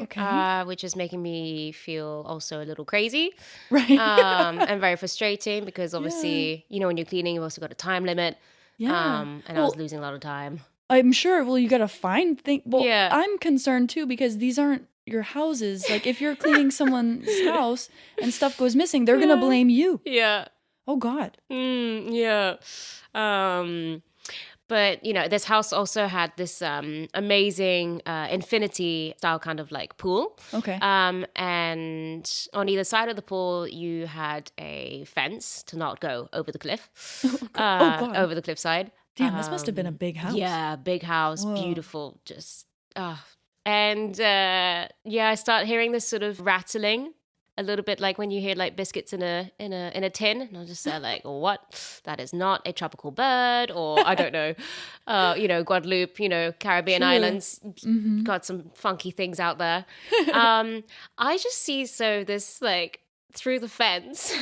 Okay. Which is making me feel also a little crazy. Right. And very frustrating because obviously, when you're cleaning, you've also got a time limit. Yeah. I was losing a lot of time. I'm sure. Well, you got to find things. Well, yeah. I'm concerned too because these aren't your houses. Like if you're cleaning someone's house and stuff goes missing, they're going to blame you. Yeah. Oh, God. Yeah. But, this house also had this amazing infinity style kind of like pool. Okay. And on either side of the pool, you had a fence to not go over the cliff. God. Over the cliffside. Damn, this must have been a big house. Yeah, big house, Whoa. beautiful, just, And I start hearing this sort of rattling. A little bit like when you hear like biscuits in a tin, and I'll just say like, what? That is not a tropical bird, or I don't know, Guadeloupe, Caribbean islands, got some funky things out there. I just see this like through the fence,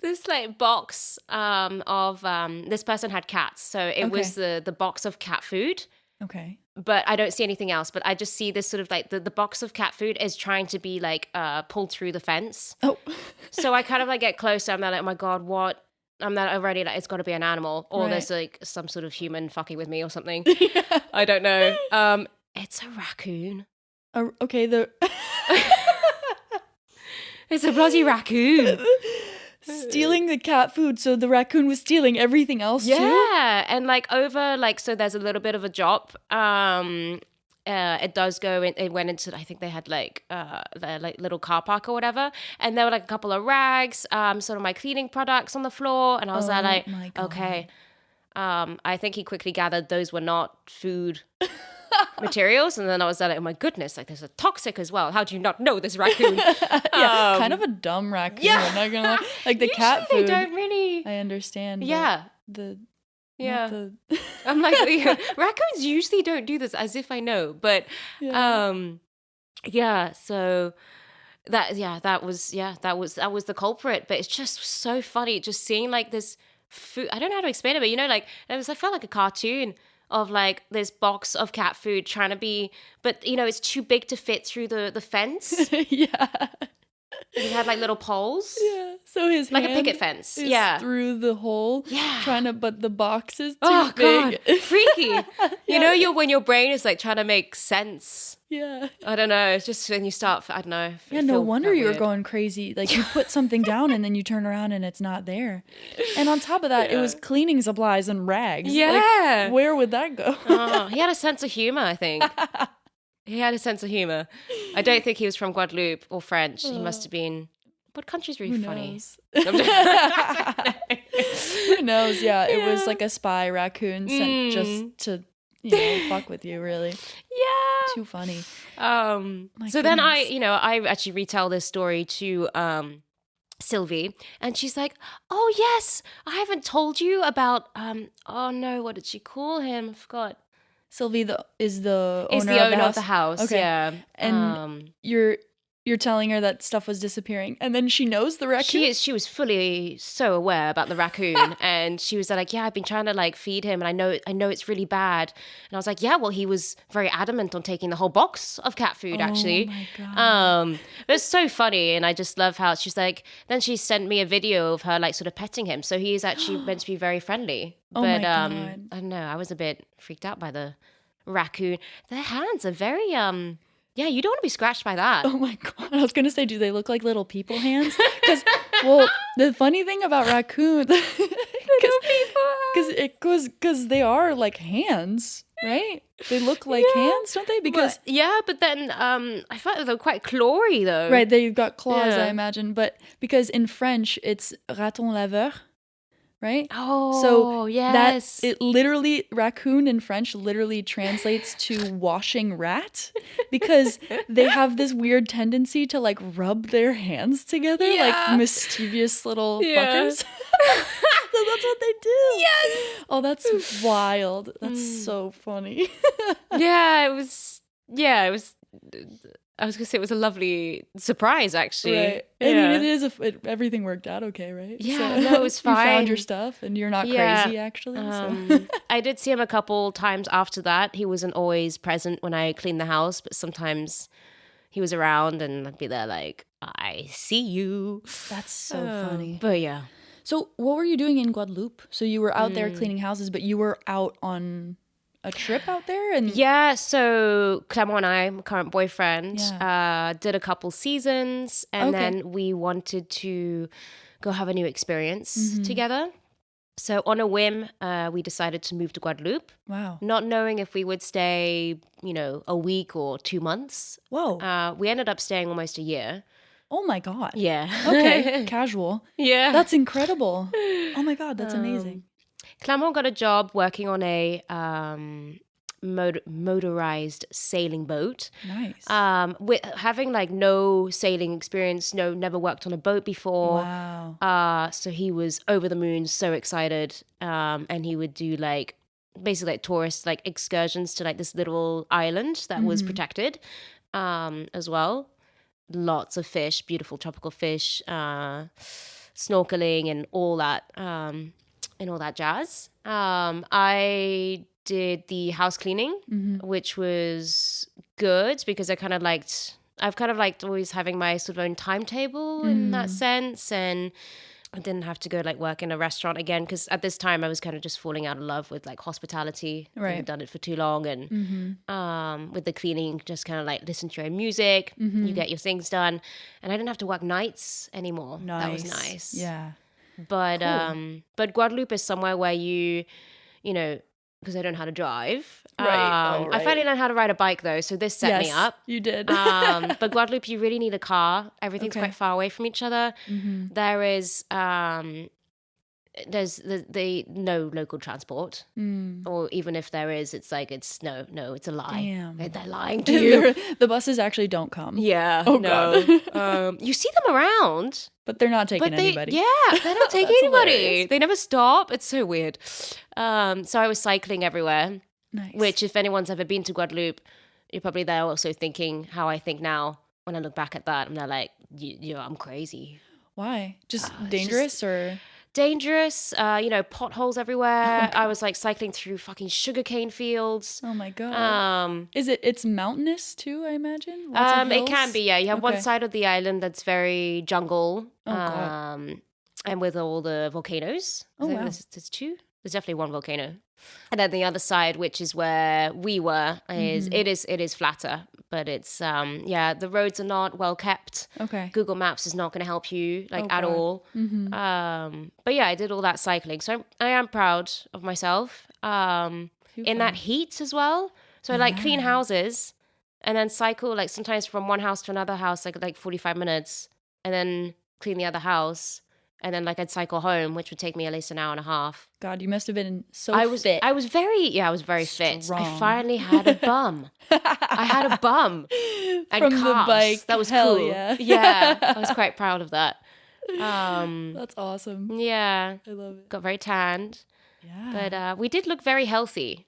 this like box of this person had cats, so it was the box of cat food. Okay. But I don't see anything else. But I just see this sort of like the box of cat food is trying to be like pulled through the fence. Oh. So I kind of like get closer. I'm like, oh my God, what? I'm not already like, it's got to be an animal. Or there's like some sort of human fucking with me or something. Yeah. I don't know. It's a raccoon. Okay. It's a bloody raccoon. Stealing the cat food, so the raccoon was stealing everything else too? Yeah, and like over, like, so there's a little bit of a drop. It does go in, it went into, I think they had like their like little car park or whatever, and there were like a couple of rags, sort of my cleaning products on the floor, and I was like, okay. I think he quickly gathered those were not food materials, and then I was like, oh my goodness, like there's a toxic as well. How do you not know this raccoon? Kind of a dumb raccoon. Yeah, I'm not gonna lie. Like the cat food. They don't really. I understand. Yeah. I'm like, raccoons usually don't do this, as if I know, but so that was the culprit. But it's just so funny, just seeing like this food. I don't know how to explain it, but like I felt like a cartoon of like this box of cat food trying to be, but it's too big to fit through the fence. Yeah. He had like little poles. Yeah. So his like hand a picket fence. Is yeah. through the hole. Yeah. But the box is too big. God. Freaky. When your brain is like trying to make sense. Yeah. I don't know. It's just when you start, I don't know. Yeah, no wonder you were going crazy. Like you put something down and then you turn around and it's not there. And on top of that, it was cleaning supplies and rags. Yeah. Like, where would that go? He had a sense of humor, I think. He had a sense of humor. I don't think he was from Guadeloupe or French. He must have been. What country's really funny? Who knows? Yeah, it was like a spy raccoon sent just to, fuck with you, really. Yeah. Too funny. Then I actually retell this story to Sylvie, and she's like, "Oh yes, I haven't told you about oh no, what did she call him? I forgot." Sylvie is the owner, of the house. Okay. Yeah. And you're telling her that stuff was disappearing, and then she knows the raccoon. She was fully so aware about the raccoon, and she was like, "Yeah, I've been trying to like feed him, and I know it's really bad." And I was like, "Yeah, well, he was very adamant on taking the whole box of cat food, actually." Oh my God. It's so funny, and I just love how she's like. Then she sent me a video of her like sort of petting him, so he is actually meant to be very friendly. Oh but my God. I don't know. I was a bit freaked out by the raccoon. Their hands are very yeah, you don't want to be scratched by that. Oh my God. I was going to say, do they look like little people hands? Because, well, the funny thing about raccoons, because they are like hands, right? They look like hands, don't they? Because but then I thought they're quite clawy though. Right, they've got claws, I imagine. But because in French, it's raton laveur. right? Oh, so yes. it literally, raccoon in French literally translates to washing rat, because they have this weird tendency to like rub their hands together like mischievous little fuckers. So that's what they do. Yes. Oh, that's wild. That's so funny. Yeah, it was. I was gonna say it was a lovely surprise, actually. Right. Yeah. I mean, it is. Everything worked out okay, right? Yeah, no, it was fine. You found your stuff, and you're not crazy, actually. So. I did see him a couple times after that. He wasn't always present when I cleaned the house, but sometimes he was around, and I'd be there like, I see you. That's so funny. But yeah. So what were you doing in Guadeloupe? So you were out there cleaning houses, but you were out on a trip out there? And so Clement and I, my current boyfriend, did a couple seasons, and then we wanted to go have a new experience together. So on a whim, we decided to move to Guadeloupe. Wow. Not knowing if we would stay, a week or 2 months. Whoa. We ended up staying almost a year. Oh my God. Yeah. Okay. Casual. Yeah. That's incredible. Oh my God. That's amazing. Clement got a job working on a motorized sailing boat. Nice. With having like no sailing experience, never worked on a boat before. Wow. So he was over the moon, so excited. And he would do like basically like tourist like excursions to like this little island that was protected as well. Lots of fish, beautiful tropical fish, snorkeling and all that jazz. I did the house cleaning, which was good because I've kind of liked always having my sort of own timetable in that sense, and I didn't have to go like work in a restaurant again, because at this time I was kind of just falling out of love with like hospitality. Right. I had done it for too long, and with the cleaning, just kind of like listen to your own music, you get your things done, and I didn't have to work nights anymore. Nice. That was nice. Yeah. But cool. But Guadeloupe is somewhere where you know, because I don't know how to drive. Right. I finally learned how to ride a bike though, so this set me up. You did. But Guadeloupe, you really need a car. Everything's quite far away from each other. There is there's no local transport, or even if there is, it's like it's a lie. Damn. They're lying to you. The buses actually don't come. Yeah. Oh, no. God. You see them around. But they're not taking anybody. Yeah, they're not taking anybody. Hilarious. They never stop. It's so weird. So I was cycling everywhere. Nice. Which, if anyone's ever been to Guadeloupe, you're probably there also thinking how I think now when I look back at that. And they're like, I'm crazy. Why? Just dangerous or? Dangerous, potholes everywhere. I was like cycling through fucking sugarcane fields. Oh my God. It's mountainous too, I imagine? Lots of hills? It can be, yeah. You have one side of the island that's very jungle. Oh, God. And with all the volcanoes. Oh, wow. There's two. There's definitely one volcano. And then the other side, which is where we were, is it is flatter. But it's the roads are not well kept. Okay. Google Maps is not going to help you at all. But yeah, I did all that cycling, so I am proud of myself. In that heat as well. So I like clean houses, and then cycle like sometimes from one house to another house like 45 minutes, and then clean the other house. And then like I'd cycle home, which would take me at least an hour and a half. God, you must have been fit. I was very fit. I finally had a bum. I had a bum. And from calves. The bike. That was Hell cool. Yeah. Yeah, I was quite proud of that. That's awesome. Yeah. I love it. Got very tanned. Yeah. But we did look very healthy.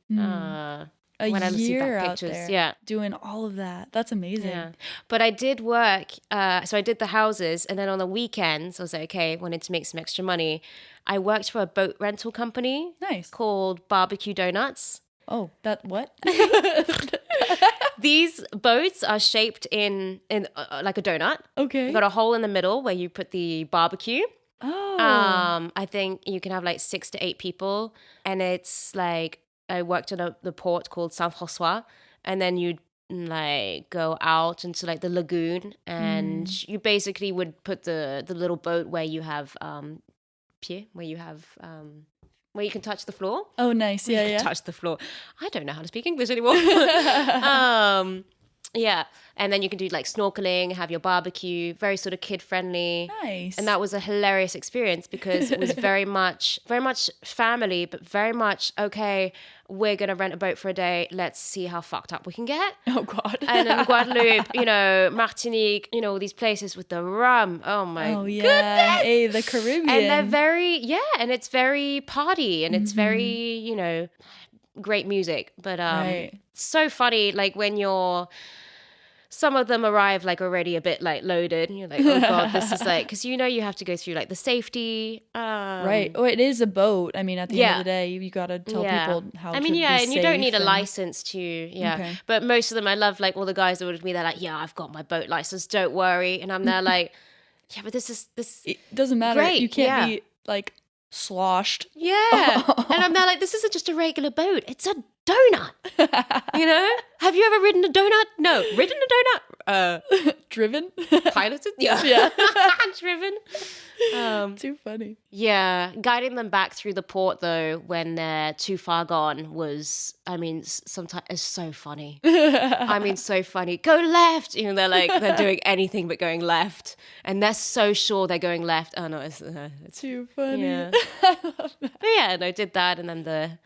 When I see back out pictures. there Yeah. doing all of that. That's amazing. Yeah. But I did work, so I did the houses, and then on the weekends, I was like, okay, wanted to make some extra money. I worked for a boat rental company. Nice. Called Barbecue Donuts. Oh, that what? These boats are shaped in like a donut. Okay. You've got a hole in the middle where you put the barbecue. Oh. I think you can have like 6 to 8 people, and it's like I worked on the port called Saint-François, and then you'd like go out into like the lagoon, and you basically would put the little boat where you have pied, where you have where you can touch the floor. Oh, nice. Yeah, yeah. Touch the floor. I don't know how to speak English anymore. Yeah. And then you can do like snorkeling, have your barbecue, very sort of kid friendly. Nice. And that was a hilarious experience because it was very much family, but very much, okay, we're going to rent a boat for a day. Let's see how fucked up we can get. Oh, God. And in Guadeloupe, Martinique, all these places with the rum. Oh, my yeah. Hey, the Caribbean. And they're very, and it's very party and it's very, great music. But so funny, like when some of them arrive like already a bit like loaded and you're like, oh God, this is like, because you have to go through like the safety. Right. Oh, it is a boat. I mean, at the end of the day, you got to tell people how to be and you don't need a safe license to, But most of them, I love like all the guys that would be there like, yeah, I've got my boat license, don't worry. And I'm there like, yeah, but this. It doesn't matter. Great. You can't be like sloshed. Yeah. And I'm there like, this isn't just a regular boat. It's a donut. Have you ever ridden a donut? No. Ridden a donut? Driven? Piloted? Yeah. Driven. Too funny. Yeah. Guiding them back through the port though, when they're too far gone sometimes it's so funny. So funny. Go left. They're like, they're doing anything but going left. And they're so sure they're going left. Oh no, it's too funny. Yeah. I love that. But yeah, no, did that and then the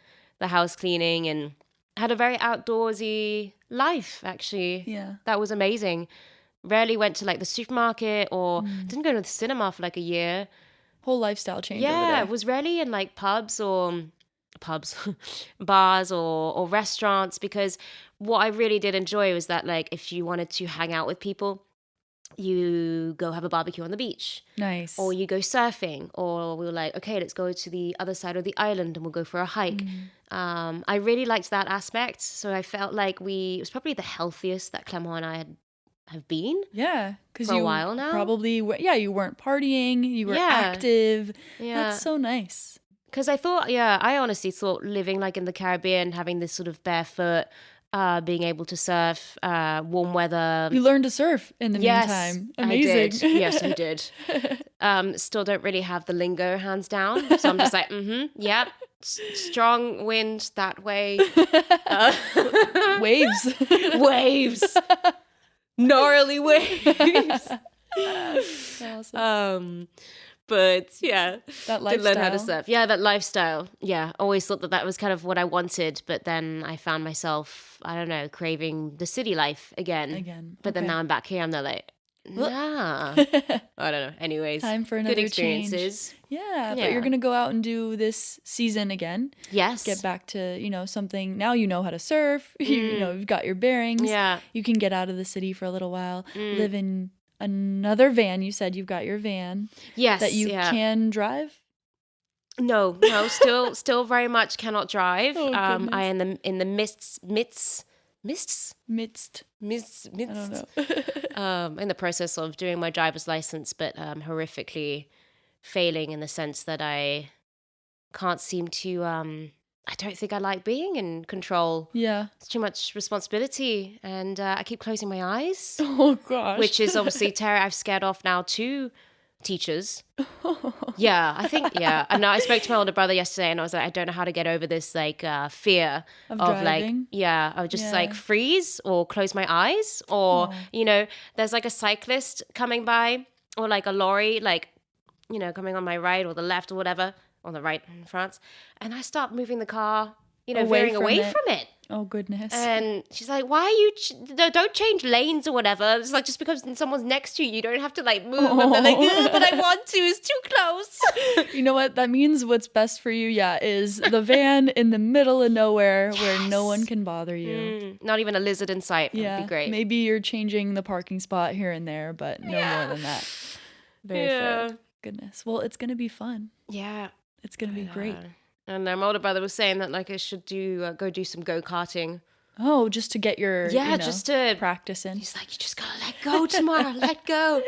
house cleaning and had a very outdoorsy life, actually. Yeah. That was amazing. Rarely went to like the supermarket or didn't go to the cinema for like a year. Whole lifestyle change over Yeah, there. it was rarely in like bars or restaurants, because what I really did enjoy was that like if you wanted to hang out with people, you go have a barbecue on the beach. Nice. Or you go surfing, or we were like, okay, let's go to the other side of the island and we'll go for a hike. I really liked that aspect. So I felt like it was probably the healthiest that Clement and I have been. Yeah. Because for a while now. Probably, you weren't partying, you were active. Yeah. That's so nice. Because I honestly thought living like in the Caribbean, having this sort of barefoot, being able to surf, warm weather. You learned to surf in the meantime. Amazing. I did. Yes, I did. Still don't really have the lingo hands down. So I'm just like, yep. Strong wind that way. Waves. Waves. Gnarly waves. Awesome. But yeah, that lifestyle. Did learn how to surf. Yeah, that lifestyle. Yeah, always thought that was kind of what I wanted. But then I found myself, I don't know, craving the city life again. But then now I'm back here. I'm there like, nah. I don't know. Anyways, time for another good experiences. Change. Yeah, but you're gonna go out and do this season again. Yes. Get back to something. Now you know how to surf. You've got your bearings. Yeah. You can get out of the city for a little while. Live in another van. You said you've got your van. Yes. That you can drive. No. Still very much cannot drive. Oh, I am in the midst. I don't know. In the process of doing my driver's license, but horrifically failing in the sense that I can't seem to. I don't think I like being in control. Yeah, it's too much responsibility, and I keep closing my eyes. Oh gosh, which is obviously Terre. I've scared off now 2 teachers. Yeah, I think, yeah. And I spoke to my older brother yesterday and I was like, I don't know how to get over this like fear of like, I would just like freeze or close my eyes or, there's like a cyclist coming by or like a lorry, like, coming on my right or the left or whatever, on the right in France. And I start moving the car, veering away from it. Oh, goodness. And she's like, why are you, don't change lanes or whatever. It's like, just because someone's next to you, you don't have to like move. And they're like, but I want to, it's too close. You know what? That means what's best for you, is the van in the middle of nowhere where no one can bother you. Not even a lizard in sight. Yeah. Would be great. Maybe you're changing the parking spot here and there, but no more than that. Very fair. Goodness. Well, it's going to be fun. Yeah. It's going to be great. And my older brother was saying that like I should go do some go-karting. Oh, just to get your just to practice in. He's like, you just gotta let go tomorrow. Let go.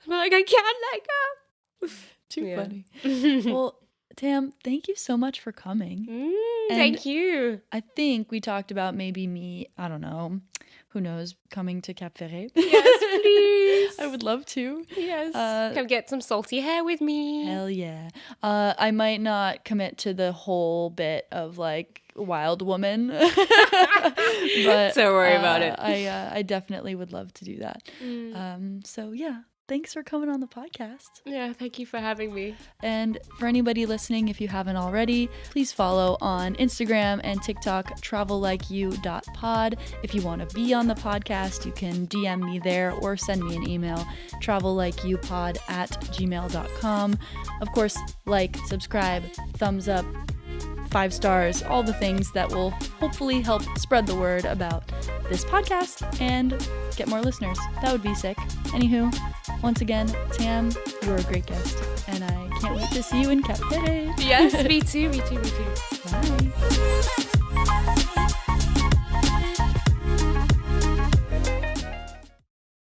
I'm like, I can't let go. Too funny. Well, Tam, thank you so much for coming. Thank you. I think we talked about maybe me, I don't know, who knows, coming to Cap Ferret. Yes, please. I would love to. Yes. Come get some salty hair with me. Hell yeah. I might not commit to the whole bit of like wild woman. But don't worry about it. I definitely would love to do that. So yeah. Thanks for coming on the podcast. Yeah, thank you for having me. And for anybody listening, if you haven't already, please follow on Instagram and TikTok, travellikeyou.pod. If you want to be on the podcast, you can DM me there or send me an email, travellikeyoupod@gmail.com. Of course, like, subscribe, thumbs up, 5 stars, all the things that will hopefully help spread the word about this podcast and get more listeners. That would be sick. Anywho, once again, Tam, you were a great guest, and I can't wait to see you in Cape. Yes, me too. Bye.